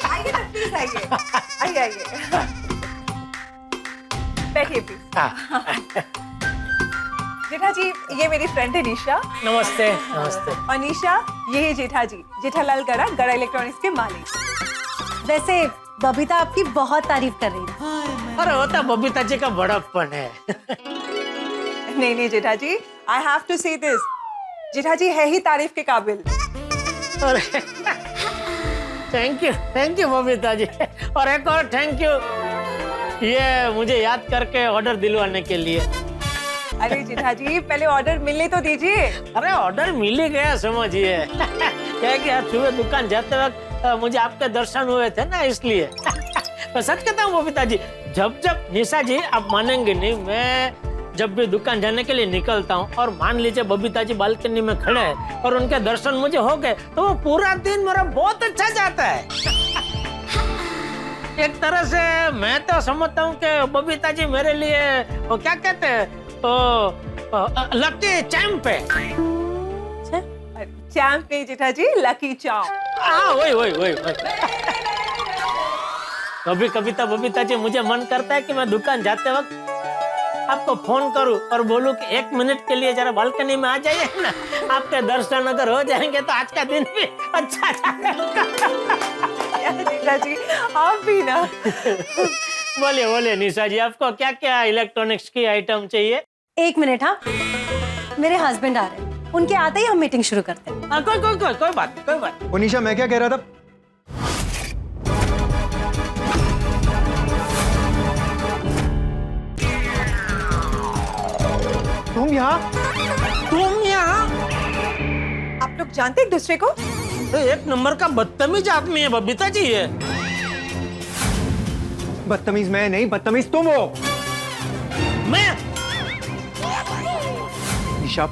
आइए ना, प्लीज आइए, आइए आइए, बैठिए प्लीज। जेठा जी, ये मेरी फ्रेंड है निशा। नमस्ते नमस्ते। और निशा, ये है जेठा जी, जेठालाल गड़ा, गड़ा इलेक्ट्रॉनिक्स के मालिक। वैसे बबीता आपकी बहुत तारीफ कर रही है। अरे होता बबीता जी का बड़प्पन है। नहीं नहीं जेठा जी, आई हैव टू से दिस, जेठा जी है ही तारीफ के काबिल। अरे थैंक यू बबीता जी। और एक और थैंक यू, ये मुझे याद करके ऑर्डर दिलवाने के लिए। अरे जेठा जी, पहले ऑर्डर मिलने तो दीजिए। अरे ऑर्डर मिल ही गया, समझिए। क्या कि आज सुबह दुकान जाते वक्त मुझे आपके दर्शन हुए थे ना, इसलिए। तो सच कहता हूँ बबीता जी, जब निशा जी, आप मानेंगे नहीं, मैं जब भी दुकान जाने के लिए निकलता हूँ और मान लीजिए बबीता जी बालकनी में खड़े हैं और उनके दर्शन मुझे हो गए, तो वो पूरा दिन मेरा बहुत अच्छा जाता है। एक तरह से मैं तो समझता हूँ कि बबीता जी मेरे लिए वो क्या कहते हैं, लकी चैंप है। चैंप नहीं जेठा जी, लकी चैंप। हाँ वही। कभी कभी तो बबीता जी मुझे मन करता है कि मैं दुकान जाते वक्त आपको फोन करूं और बोलूं कि 1 मिनट के लिए जरा बालकनी में आ जाइए ना, आपके दर्शन अगर हो जाएंगे तो आज का दिन भी अच्छा जाएगा। जेठा जी, आप भी ना। बोलिए निशा जी, आपको क्या क्या इलेक्ट्रॉनिक्स की आइटम चाहिए? 1 मिनट। हाँ, मेरे हस्बैंड आ रहे हैं, उनके आते ही हम मीटिंग शुरू करते हैं। कोई बात। ओनिशा, मैं क्या कह रहा था, तुम यहाँ? आप लोग जानते एक दूसरे को? तो एक नंबर का बदतमीज आदमी है बबीता जी ये। बदतमीज मैं नहीं, बदतमीज तुम हो। मैं? निशा,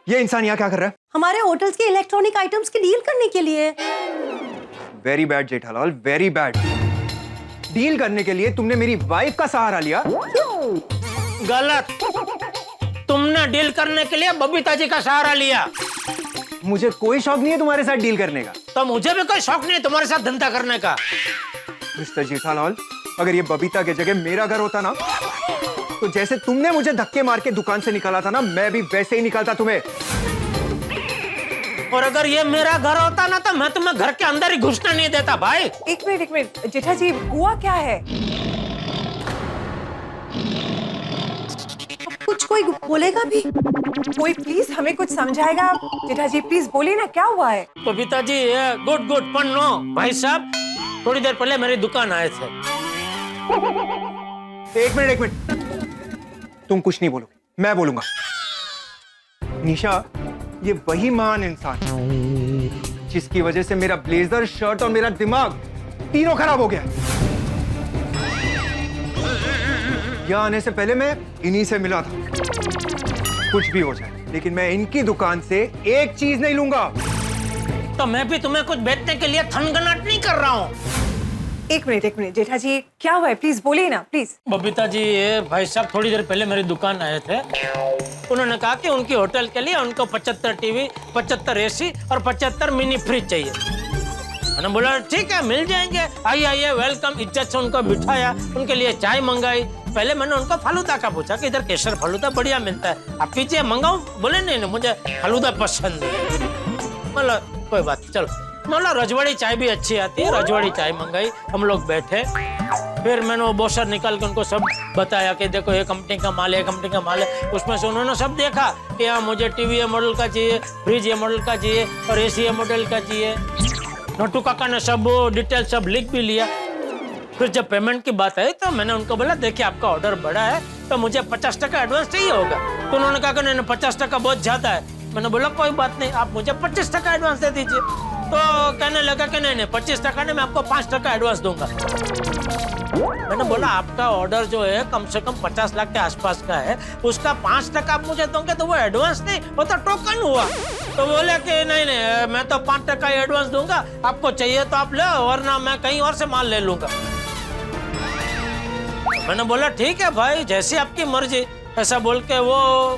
ये इंसान यहाँ क्या कर रहा है? हमारे होटल्स के इलेक्ट्रॉनिक आइटम्स की डील करने के लिए। Very bad Jethalal, very bad. Deal करने के लिए तुमने मेरी वाइफ का सहारा लिया। गलत। तुमने डील करने के लिए बबीता जी का सहारा लिया। मुझे कोई शौक नहीं है तुम्हारे साथ डील करने का। तो मुझे भी कोई शौक नहीं है तुम्हारे साथ धंधा करने का। मिस्टर जेठालाल, अगर ये बबीता की जगह मेरा घर होता ना, तो जैसे तुमने मुझे धक्के मार के दुकान से निकाला था ना, मैं भी वैसे ही निकालता तुम्हें। और अगर ये मेरा घर होता ना, तो मैं तुम्हें घर के अंदर ही घुसने नहीं देता भाई। एक मिनट जेठा जी, हुआ क्या है? कुछ कोई बोलेगा भी? कोई प्लीज हमें कुछ समझाएगा? जेठा जी प्लीज बोलिए ना, क्या हुआ है? बबीता जी, गुड गुड पण नो। भाई साहब थोड़ी देर पहले मेरी दुकान आए थे। एक मिनट, तुम कुछ नहीं बोलो, मैं बोलूंगा। निशा, ये वही महान इंसान जिसकी वजह से मेरा ब्लेजर, शर्ट और मेरा दिमाग तीनों खराब हो गया। यहाँ आने से पहले मैं इन्हीं से मिला था। कुछ भी हो जाए, लेकिन मैं इनकी दुकान से एक चीज नहीं लूंगा। तो मैं भी तुम्हें कुछ बेचने के लिए थनगनाट नहीं कर रहा हूँ। एक मिनट जेठा जी, क्या हुआ है? प्लीज बोलिए ना, प्लीज। बबीता जी, ये भाई साहब थोड़ी देर पहले मेरी दुकान आए थे। उन्होंने कहा कि उनकी होटल के लिए उनको 75 टीवी, 75 एसी और 75 मिनी फ्रिज चाहिए। मैंने बोला ठीक है, मिल जाएंगे, आइए वेलकम। इज्जत से उनको बिठाया, उनके लिए चाय मंगाई। पहले मैंने उनको फालूदा का पूछा कि इधर केसर फालूदा बढ़िया मिलता है, आप पीछे मंगाऊं? बोले नहीं, मुझे फालूदा पसंद है। बोला कोई बात, चलो। मतलब रजवाड़ी चाय भी अच्छी आती है, रजवाड़ी चाय मंगाई। हम लोग बैठे, फिर मैंने वो बोशर निकाल के उनको सब बताया कि देखो ये कंपनी का माल है, कंपनी का माल है। उसमें से उन्होंने सब देखा कि हाँ मुझे टीवी ये मॉडल का चाहिए, फ्रिज ये मॉडल का चाहिए और एसी ये मॉडल का चाहिए। नोटू काका ने सब डिटेल सब लिख भी लिया। फिर जब पेमेंट की बात आई तो मैंने उनको बोला देखिए आपका ऑर्डर बड़ा है तो मुझे 50% एडवांस चाहिए होगा। तो उन्होंने कहा कि नहीं 50% बहुत ज्यादा है। मैंने बोला कोई बात नहीं, आप मुझे 25% एडवांस दे दीजिए। तो कहने लगा कि नहीं 25% नहीं, मैं आपको 5% एडवांस दूंगा। मैंने बोला आपका ऑर्डर जो है कम से कम 50 लाख के आसपास का है, उसका 5% आप मुझे दोगे तो वो एडवांस नहीं, वो तो टोकन हुआ। तो बोले कि नहीं मैं तो 5% एडवांस दूंगा, आपको चाहिए तो आप लो वरना मैं कहीं और से माल ले लूंगा। मैंने बोला ठीक है भाई, जैसी आपकी मर्जी। ऐसा बोल के वो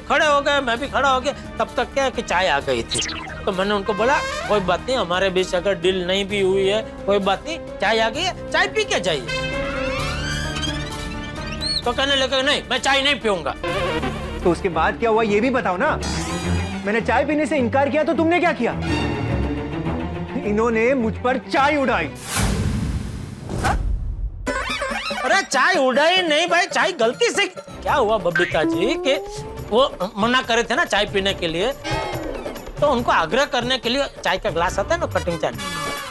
खड़े हो गए, मैं भी खड़ा हो गया। तब तक क्या है कि चाय आ गई थी। तो मैंने उनको बोला कोई बात नहीं, हमारे बीच अगर डील नहीं भी हुई है कोई बात नहीं, चाय आ गई है, चाय पी के जाइए। तो कहने लगे नहीं मैं चाय नहीं पीऊंगा। तो उसके बाद क्या हुआ ये भी बताओ ना। मैंने चाय पीने से इनकार किया तो तुमने क्या किया? इन्होंने मुझ पर चाय उड़ाई। अरे चाय उड़ाई नहीं भाई, चाय गलती से। क्या हुआ बबीता जी कि वो मना करे थे ना चाय पीने के लिए, तो उनको आग्रह करने के लिए चाय का ग्लास आता है ना कटिंग चाय,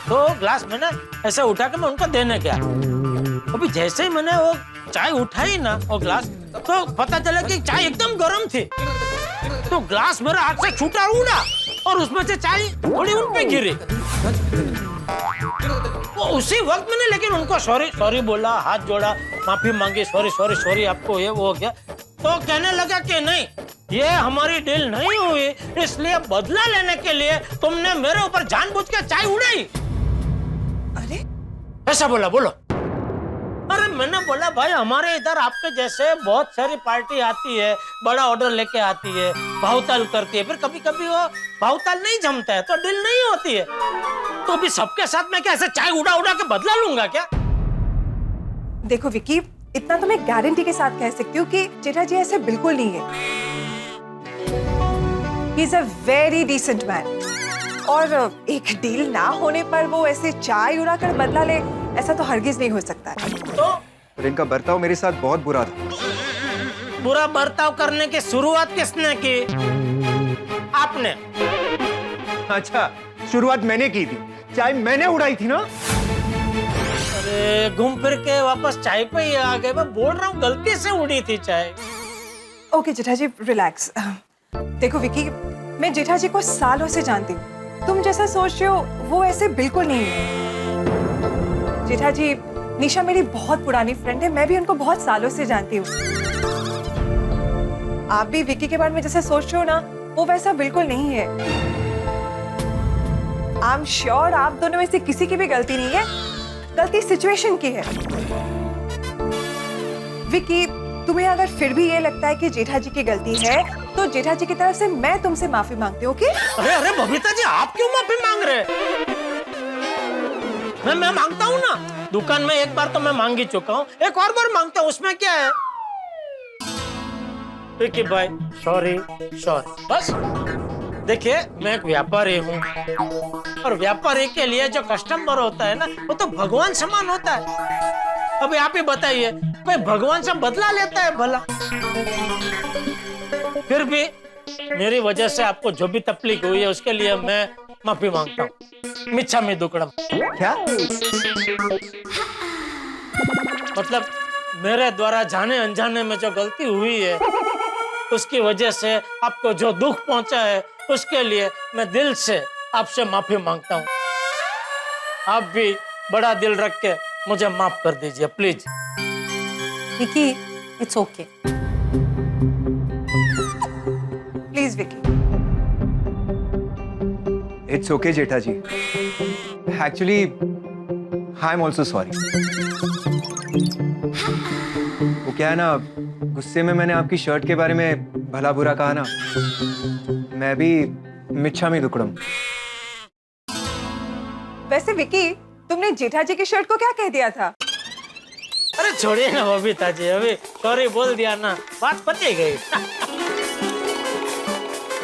तो ग्लास मैंने ऐसे उठा के मैं उनको देने गया। अभी जैसे ही मैंने वो चाय उठाई ना वो ग्लास, तो पता चला कि चाय एकदम गर्म थी। तो ग्लास मेरे हाथ से छूटा उड़ा और उसमें से चाय थोड़ी उन पे गिरी। वो उसी वक्त मैंने लेकिन उनको सॉरी बोला, हाथ जोड़ा, माफी मांगी, सॉरी आपको ये वो हो गया। तो कहने लगा कि नहीं ये हमारी डील नहीं हुई, इसलिए बदला लेने के लिए तुमने मेरे ऊपर जानबूझ के चाय उड़ाई। अरे ऐसा बोला, बोलो। अरे मैंने बोला भाई हमारे इधर आपके जैसे बहुत सारी पार्टी आती है, बड़ा ऑर्डर लेके आती है, भावताल करती है, फिर कभी कभी वो भावताल नहीं जमता है तो डील नहीं होती है। तो अभी सबके साथ मैं क्या ऐसे चाय उड़ा के बदला लूंगा क्या? देखो विकी, इतना तो मैं गारंटी के साथ कह सकती हूँ कि जेठा जी ऐसे बिल्कुल नहीं है। He is a very decent man. और एक डील ना होने पर वो ऐसे चाय उड़ाकर बदला ले, ऐसा तो हरगिज नहीं हो सकता है। और इनका बर्ताव मेरे साथ बहुत बुरा था। बुरा बर्ताव करने की शुरुआत किसने की? आपने। अच्छा, शुरुआत मैंने की थी, चाय मैंने उड़ाई थी ना। अरे घूम फिर के वापस चाय पे ही आ गए। मैं बोल रहा हूँ गलती से उड़ी थी चाय। ओके जेठा जी रिलैक्स। देखो विकी, मैं जेठा जी को सालों से जानती हूँ, तुम जैसा सोच रहे हो वो ऐसे बिल्कुल नहीं है। जेठा जी, निशा मेरी बहुत पुरानी फ्रेंड है, मैं भी उनको बहुत सालों से जानती हूँ। आप भी विकी के बारे में जैसे सोच रहे हो ना, वो वैसा बिल्कुल नहीं है। आई एम श्योर आप दोनों में से किसी की भी गलती नहीं है, गलती सिचुएशन की है। विकी, तुम्हें अगर फिर भी ये लगता है कि जेठा जी की गलती है तो जेठा जी की तरफ से मैं तुमसे माफी मांगती हूँ, ओके? अरे अरे बबीता जी, आप क्यों माफी मांग रहे हैं? मैं मांगता हूँ ना, दुकान में एक बार तो मैं मांग ही चुका हूँ, एक और बार मांगता हूँ, उसमें क्या है? विकी भाई सॉरी बस। देखिए मैं एक व्यापारी हूँ और व्यापारी के लिए जो कस्टमर होता है ना वो तो भगवान समान होता है। अभी आप ही बताइए, कोई भगवान से बदला लेता है भला? फिर भी मेरी वजह से आपको जो भी तकलीफ हुई है उसके लिए मैं माफी मांगता हूँ। मिच्छामी दुक्कड़म। क्या? मतलब मेरे द्वारा जाने अनजाने में जो गलती हुई है उसकी वजह से आपको जो दुख पहुंचा है उसके लिए मैं दिल से आपसे माफी मांगता हूँ। आप भी बड़ा दिल रख के मुझे माफ कर दीजिए please. Vicky, it's okay. Please Vicky. It's okay Jetha ji. Actually I am also sorry. वो क्या है ना, गुस्से में मैंने आपकी शर्ट के बारे में भला बुरा कहा ना। मैं भी मिच्छामी दुक्कड़म। वैसे विकी, तुमने जेठा जी की शर्ट को क्या कह दिया था? अरे छोड़िए ना बबीता जी, अभी सॉरी बोल दिया ना, बात पती गई।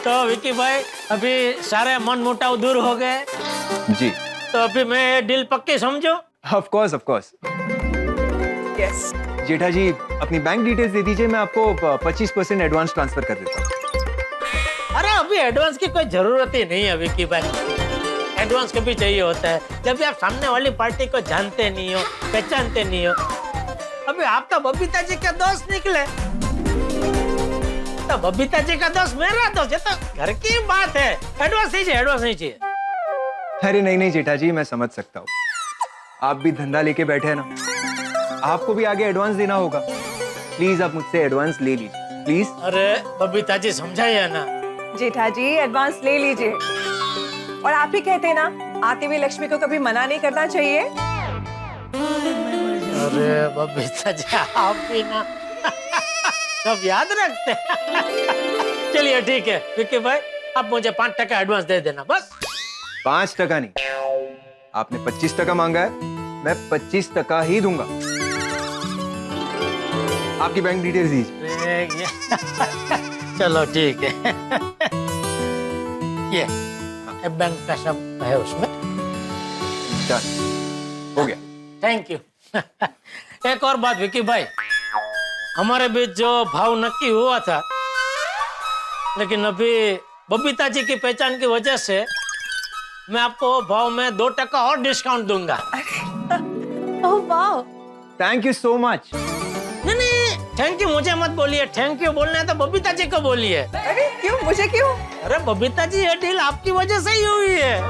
तो विकी भाई अभी सारे मन मुटाव दूर हो गए जी। तो अभी मैं डील पक्की समझो? Of course of course. Yes. Jetha ji अपनी बैंक डिटेल्स दे दीजिए, मैं आपको 25% एडवांस ट्रांसफर कर देता हूँ। अरे अभी एडवांस की कोई जरूरत ही नहीं है विकी भाई। एडवांस कभी चाहिए होता है जब भी आप सामने वाली पार्टी को जानते नहीं हो, पहचानते नहीं हो। अभी आप तो बबीता जी के दोस्त निकले, तो बबीता जी का दोस्त मेरा दोस्त, ये तो घर की बात है। एडवांस नहीं चाहिए, एडवांस नहीं चाहिए। अरे नहीं जेठा जी, मैं समझ सकता हूँ, आप भी धंधा लेके बैठे हैं ना, आपको भी आगे एडवांस देना होगा। प्लीज आप मुझसे एडवांस ले लीजिए प्लीज। अरे बबीता जी समझाइए ना। जेठा जी एडवांस ले लीजिए। और आप ही कहते हैं ना, आती हुई लक्ष्मी को कभी मना नहीं करना चाहिए। अरे बबीता जी आप भी ना सब याद रखते हैं। चलिए ठीक है विक्की भाई, आप मुझे 5% एडवांस दे देना बस। 5% नहीं, आपने 25% मांगा है, मैं 25% ही दूंगा। आपकी बैंक डिटेल्स दीजिए। चलो ठीक है। ये बैंक का सब है उसमें। चल हो गया। Thank you. एक और बात विकी भाई, हमारे बीच जो भाव नक्की हुआ था, लेकिन अभी बबीता जी की पहचान की वजह से मैं आपको भाव में 2% और डिस्काउंट दूंगा। ओह वाह, थैंक यू सो मच। नहीं थैंक यू मुझे मत बोलिए, थैंक यू बोलना है तो बबीता जी को बोलिए। अरे क्यों, मुझे क्यों? अरे बबीता जी ये डील आपकी वजह से ही हुई है,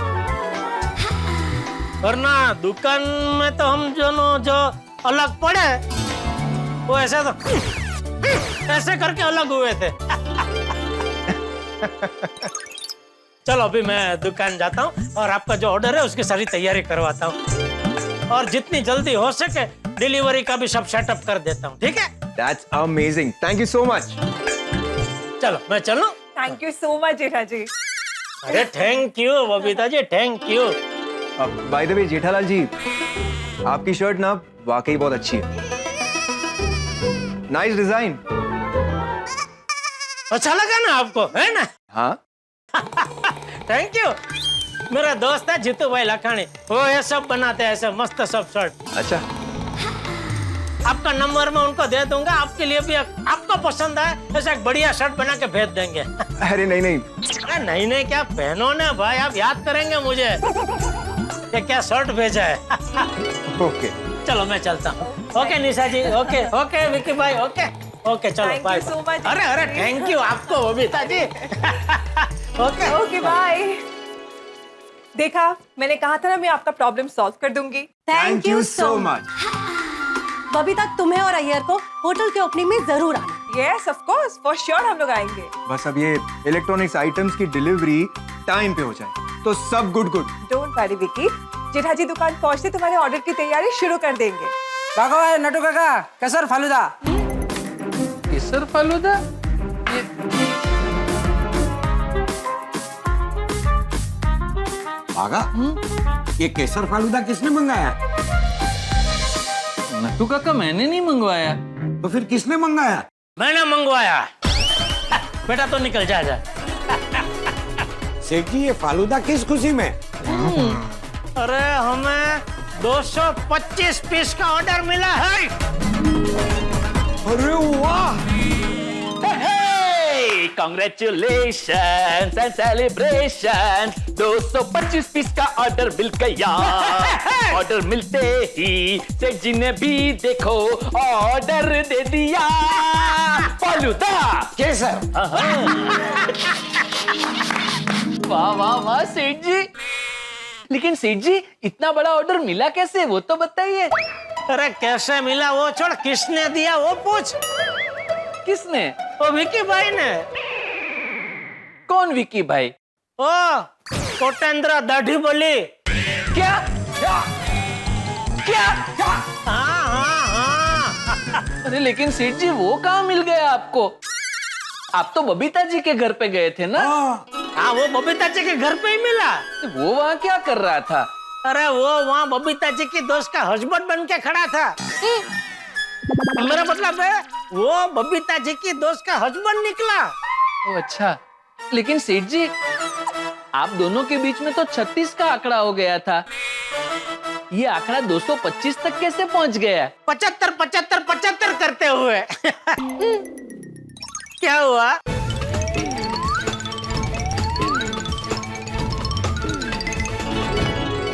वरना दुकान में तो हम दोनों जो अलग पड़े वो ऐसे तो ऐसे करके अलग हुए थे। चलो अभी मैं दुकान जाता हूँ और आपका जो ऑर्डर है उसकी सारी तैयारी करवाता हूँ, और जितनी जल्दी हो सके डिलीवरी का भी सब सेटअप कर देता हूँ, ठीक है? That's amazing. Thank you so much. चलो मैं चलूं? Thank you so much Jetha ji. अरे thank you Babita ji, thank you. By the way Jethalal ji, आपकी शर्ट ना वाकई बहुत अच्छी है। Nice design. अच्छा लगा ना आपको, है ना? हाँ। Thank you. मेरा दोस्त है जीतू भाई लखानी, वो ये सब बनाते हैं ऐसे मस्त सब शर्ट। अच्छा, आपका नंबर मैं उनको दे दूंगा, आपके लिए भी आपको पसंद आए ऐसा एक बढ़िया शर्ट बना के भेज देंगे। अरे नहीं नहीं। अरे नहीं नहीं क्या पहनो ना भाई, आप याद करेंगे मुझे ये क्या शर्ट भेजा है। ओके चलो मैं चलता हूँ। Okay Nisha ji, okay okay Vicky भाई, ओके ओके चलो Thank you bye. so much, अरे अरे Vicky. थैंक यू आपको Babita ji. Okay okay bye. देखा, मैंने कहा था ना मैं आपका प्रॉब्लम सॉल्व कर दूंगी। Thank you so much. Babita, तुम्हें और अय्यर को होटल के ओपनिंग में जरूर आना। Yes of course, for sure हम लोग आएंगे। बस अब ये इलेक्ट्रॉनिक्स आइटम्स की डिलीवरी टाइम पे हो जाए तो तो सब good good. Don't worry Vicky, Jetha ji दुकान पहुंचते तुम्हारे ऑर्डर की तैयारी शुरू कर देंगे। काका है नटू काका केसर फालूदा। केसर फालूदा? भागा ये केसर फालूदा किसने मंगाया? नट्टू काका मैंने नहीं मंगवाया। तो फिर किसने मंगाया? मैंने मंगवाया। बेटा तो निकल जा। सेठ जी ये फालूदा किस खुशी में? अरे हमें 225 पीस का ऑर्डर मिला है। अरे वाह! Congratulations and celebrations, 225 पीस का ऑर्डर मिल गया। ऑर्डर मिलते ही सेठ जी ने भी देखो ऑर्डर दे दिया। फालूदा केसर। वाह वाह वाह सेठ जी। लेकिन सेठ जी इतना बड़ा ऑर्डर मिला कैसे, वो तो बताइए। अरे कैसे मिला वो छोड़, किसने दिया वो पूछ। किसने? वो विकी भाई ने। कौन विकी भाई? ओ कोटेंद्र दाढ़ी बोली। क्या क्या? हाँ। अरे लेकिन सेठ जी वो कहाँ मिल गया आपको? आप तो बबीता जी के घर पे गए थे ना? हाँ वो बबीता जी के घर पे ही मिला। वो वहाँ क्या कर रहा था? अरे वो वहाँ बबीता जी की दोस्त का हस्बैंड बन के खड़ा था। मेरा मतलब है वो बबीता जी की दोस्त का हस्बैंड निकला। ओ अच्छा। लेकिन सेठ जी आप दोनों के बीच में तो 36 का आंकड़ा हो गया था, ये आंकड़ा 225 तक कैसे पहुंच गया? 75 75 75 करते हुए। क्या हुआ?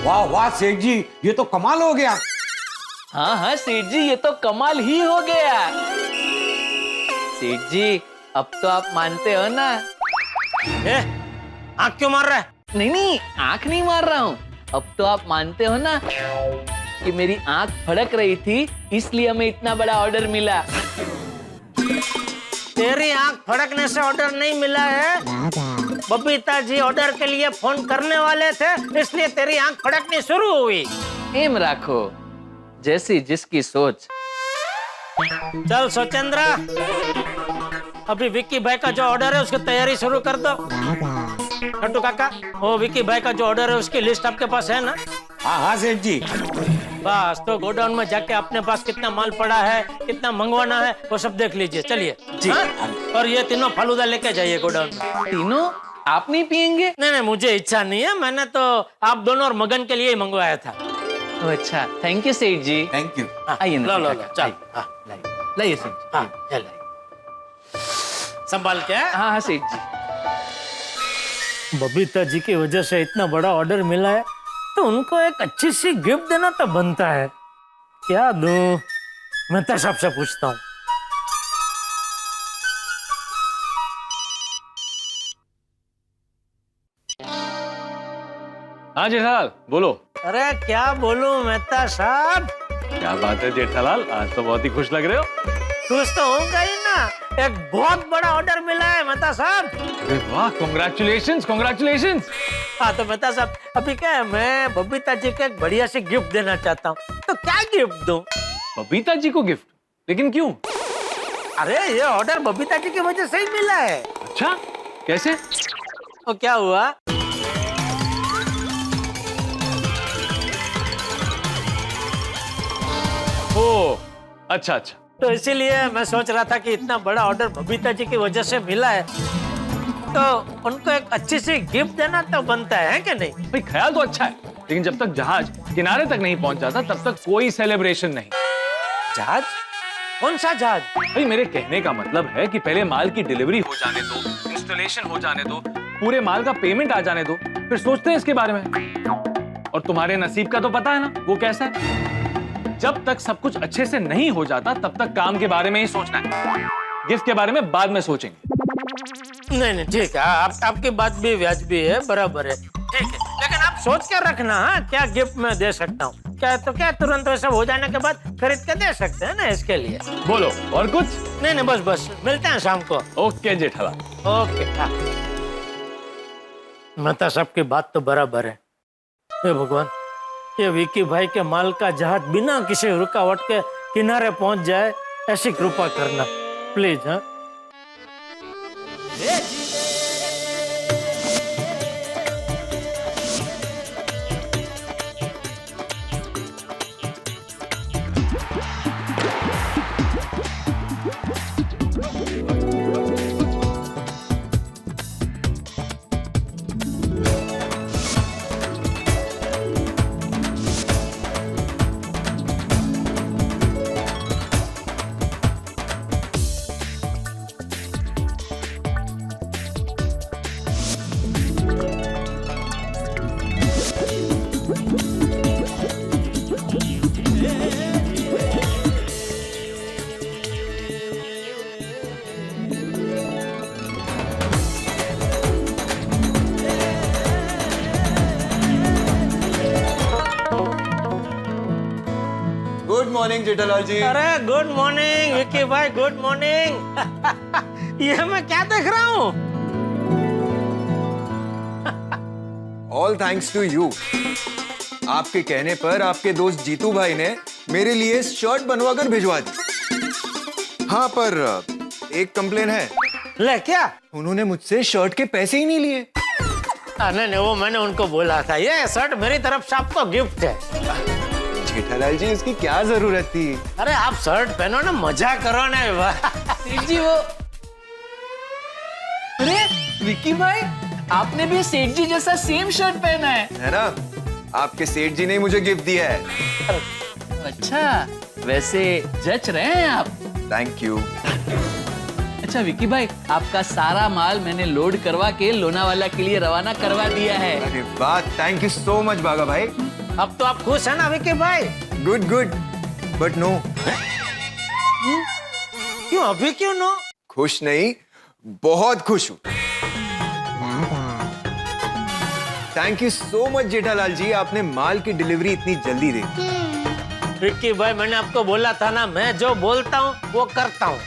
वाह वाह सेठ जी ये तो कमाल हो गया। हाँ हाँ सेठ जी ये तो कमाल ही हो गया। सेठ जी अब तो आप मानते हो ना? आँख क्यों मार रहा है? नहीं नहीं आंख नहीं मार रहा हूँ। अब तो आप मानते हो ना कि मेरी आंख फड़क रही थी, इसलिए हमें इतना बड़ा ऑर्डर मिला। तेरी आँख फड़कने से ऑर्डर नहीं मिला है, बबीता जी ऑर्डर के लिए फोन करने वाले थे, इसलिए तेरी आँख फड़कनी शुरू हुई। एम राखो, जैसी जिसकी सोच। चल सोचेंद्रा, अभी विक्की भाई का जो ऑर्डर है उसकी तैयारी शुरू कर दो। नट्टू काका वो विक्की भाई का जो ऑर्डर है उसकी लिस्ट आपके पास है ना? हाँ हाँ सेठ जी। बस तो गोडाउन में जाके अपने पास कितना माल पड़ा है, कितना मंगवाना है, वो सब देख लीजिए। चलिए जी। हाँ? और ये तीनों फालूदा लेके जाइए गोडाउन में। तीनों आप नहीं पियेंगे? नहीं नहीं मुझे इच्छा नहीं है, मैंने तो आप दोनों और मगन के लिए ही मंगवाया था। ओ अच्छा थैंक यू सेठ जी। Thank you. आइए ना लो काका, चल। आइए। हाँ, लाइए सेठ जी। हाँ, ये लाइए। संभाल के। हाँ हाँ सेठ जी। बबीता जी की वजह से इतना बड़ा ऑर्डर मिला है तो उनको एक अच्छी सी गिफ्ट देना तो बनता है। क्या दूं? मैं तो सबसे पूछता हूँ। हाँ जेठालाल बोलो। अरे क्या बोलूं मेहता साहब? क्या बात है जेठालाल, आज तो बहुत ही खुश लग रहे हो। खुश तो होगा ही ना, एक बहुत बड़ा ऑर्डर मिला है मेहता साहब। अरे वाह, कांग्रेचुलेशंस कांग्रेचुलेशंस। हाँ तो मेहता साहब अभी क्या है, मैं बबीता जी को एक बढ़िया सी गिफ्ट देना चाहता हूँ, तो क्या गिफ्ट दूं? बबीता जी को गिफ्ट? लेकिन क्यों? अरे ये ऑर्डर बबीता जी की वजह से ही मिला है। अच्छा कैसे? तो क्या हुआ? ओ अच्छा अच्छा। तो इसीलिए मैं सोच रहा था कि इतना बड़ा ऑर्डर बबीता जी की वजह से मिला है तो उनको एक अच्छी सी गिफ्ट देना तो बनता है कि नहीं? भाई ख्याल तो अच्छा है, लेकिन जब तक जहाज किनारे तक नहीं पहुंच जाता तब तक कोई सेलिब्रेशन नहीं। जहाज? कौन सा जहाज? भाई मेरे कहने का मतलब है कि पहले माल की डिलीवरी हो जाने दो, इंस्टॉलेशन हो जाने दो, पूरे माल का पेमेंट आ जाने दो, फिर सोचते हैं इसके बारे में। और तुम्हारे नसीब का तो पता है ना वो कैसा है। जब तक सब कुछ अच्छे से नहीं हो जाता तब तक काम के बारे में ही सोचना है, गिफ्ट के बारे में बाद में सोचेंगे। नहीं नहीं ठीक है, आपकी बात भी वाजिबी है, बराबर है, ठीक है, लेकिन आप सोच कर रखना हाँ क्या गिफ्ट मैं दे सकता हूँ। क्या तो क्या तुरंत वैसा हो जाने के बाद खरीद के दे सकते हैं ना, इसके लिए। बोलो और कुछ? नहीं नहीं बस मिलते हैं शाम को। ओके जेठालाल। ओके हाँ। माता साहब की बात तो बराबर है। हे भगवान, ये विकी भाई के माल का जहाज बिना किसी रुकावट के किनारे पहुंच जाए, ऐसी कृपा करना प्लीज। हाँ, गुड मॉर्निंग जेठालाल जी। अरे गुड मॉर्निंग विकी भाई, गुड मॉर्निंग। ये मैं क्या देख रहा हूँ? All thanks to you. आपके कहने पर आपके दोस्त जीतू भाई ने मेरे लिए शर्ट बनवाकर भिजवा दी। हाँ, पर एक कंप्लेन है। ले क्या? उन्होंने मुझसे शर्ट के पैसे ही नहीं लिए। नहीं नहीं, वो मैंने उनको बोला था, ये शर्ट मेरी तरफ से आपको गिफ्ट है। जेठालाल जी, इसकी क्या जरूरत थी? अरे आप शर्ट पहनो ना, मजा करो ना। सेठ जी वो, अरे विकी भाई, आपने भी सेठ जी जैसा सेम शर्ट पहना है ना? आपके सेठ जी ने मुझे गिफ्ट दिया है। अच्छा, वैसे जच रहे हैं आप। Thank you. अच्छा विकी भाई, आपका सारा माल मैंने लोड करवा के लोनावाला के लिए रवाना करवा दिया है। अरे वाह, थैंक यू सो मच बागा भाई। अब तो आप खुश है ना विकी भाई? Good good, but no. क्यों अभी क्यों नो? खुश नहीं, बहुत खुश हूँ। Thank you so much Jethalal ji, आपने माल की डिलीवरी इतनी जल्दी दी। विक्की भाई, मैंने आपको बोला था ना, मैं जो बोलता हूँ वो करता हूँ,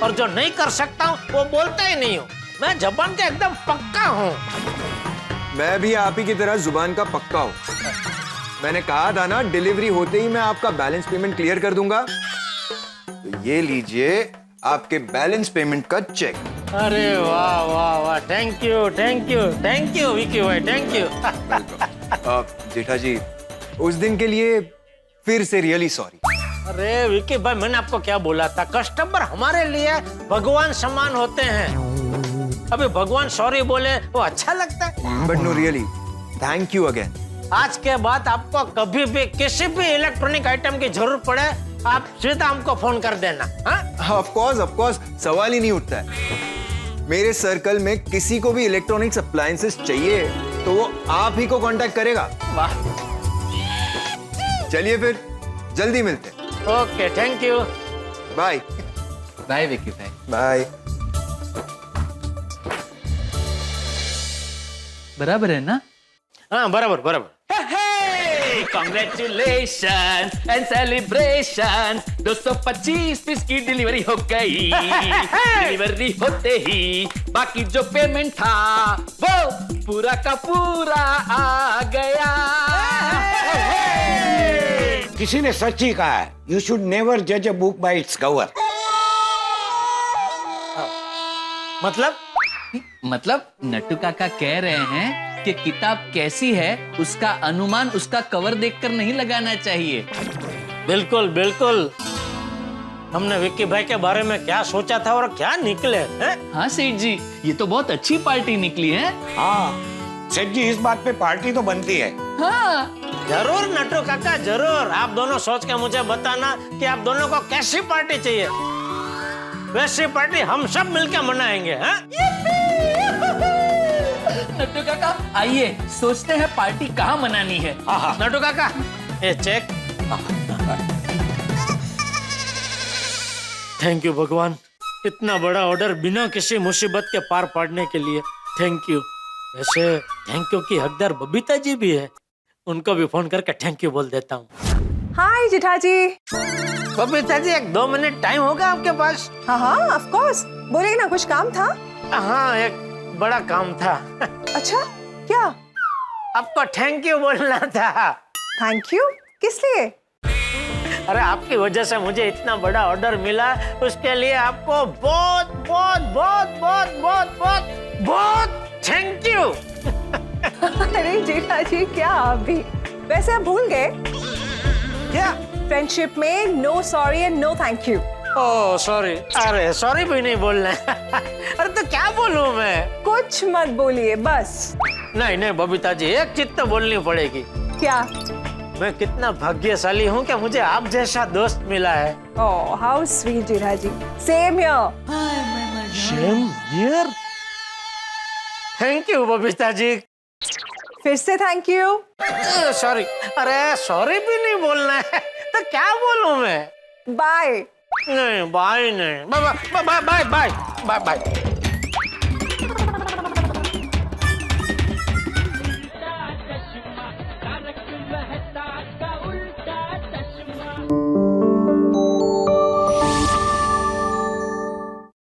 और जो नहीं कर सकता हूँ वो बोलता ही नहीं हूँ। मैं जबान का एकदम पक्का हूँ। मैं भी आप ही की तरह जुबान का पक्का हूँ। मैंने कहा था ना, डिलीवरी होते ही मैं आपका बैलेंस पेमेंट क्लियर कर दूंगा। तो ये लीजिए आपके बैलेंस पेमेंट का चेक। अरे वाह वाह वाह, thank you thank you thank you Vicky भाई, थैंक यू। जेठा जी, उस दिन के लिए फिर से रियली सॉरी। अरे विक्की भाई, मैंने आपको क्या बोला था, कस्टमर हमारे लिए भगवान समान होते हैं। अभी भगवान सॉरी बोले वो अच्छा लगता है? But no, really thank you again. आज के बाद आपको कभी भी किसी भी इलेक्ट्रॉनिक आइटम की जरूरत पड़े, आप सीधा हमको फोन कर देना। ऑफ कोर्स, सवाल ही नहीं उठता है। मेरे सर्कल में किसी को भी इलेक्ट्रॉनिक्स अप्लायंसेस चाहिए तो वो आप ही को कांटेक्ट करेगा। वाह, चलिए फिर जल्दी मिलते हैं। Okay, thank you. Bye bye Vicky भाई। बाय। बराबर है ना? हाँ, बराबर बराबर। Congratulations and celebration, 225 पीस की डिलीवरी हो गई। डिलीवरी होते ही बाकी जो पेमेंट था वो पूरा का पूरा आ गया। किसी ने सच ही कहा है, यू शुड नेवर जज a book by its cover. मतलब नट्टू काका कह रहे हैं कि किताब कैसी है उसका अनुमान उसका कवर देखकर नहीं लगाना चाहिए। बिल्कुल बिल्कुल। हमने विक्की भाई के बारे में क्या सोचा था और क्या निकले हैं? हाँ सेठ जी, ये तो बहुत अच्छी पार्टी निकली है। हाँ सेठ जी, इस बात पे पार्टी तो बनती है। हाँ जरूर नट्टू काका, जरूर। आप दोनों सोच के मुझे बताना कि आप दोनों को कैसी पार्टी चाहिए, वैसी पार्टी हम सब मिलकर मनाएंगे। हाँ? नट्टू काका, आइए सोचते हैं पार्टी कहाँ मनानी है। नट्टू काका, ये चेक। थैंक यू भगवान, इतना बड़ा ऑर्डर बिना किसी मुसीबत के पार पाड़ने के लिए थैंक यू। वैसे थैंक यू की हकदार बबीता जी भी है, उनको भी फोन करके थैंक यू बोल देता हूँ। हाय जेठा जी। बबीता जी, 1-2 मिनट टाइम होगा आपके पास? हाँ हाँ, ऑफ कोर्स। बोलिए ना, कुछ काम था? हाँ, एक बड़ा काम था। अच्छा क्या? आपको थैंक यू बोलना था। थैंक यू किस लिए? अरे आपकी वजह से मुझे इतना बड़ा ऑर्डर मिला, उसके लिए आपको बहुत बहुत बहुत बहुत बहुत बहुत बहुत थैंक यू। अरे जेठा जी क्या आप भी, वैसे आप भूल गए क्या? फ्रेंडशिप में no sorry and no thank you. Oh sorry. अरे सॉरी भी नहीं बोलना है। अरे तो क्या बोलूं मैं? कुछ मत बोलिए बस। नहीं नहीं बबीता जी, एक चीज तो बोलनी पड़ेगी। क्या? मैं कितना भाग्यशाली हूँ कि मुझे आप जैसा दोस्त मिला है। Oh how sweet Jetha ji. Same here. Same here. Thank you Babita ji. फिर से थैंक यू। सॉरी। अरे सॉरी भी नहीं बोलना है तो क्या बोलूं मैं? बाय। नहीं बाय नहीं, bye bye bye bye bye bye.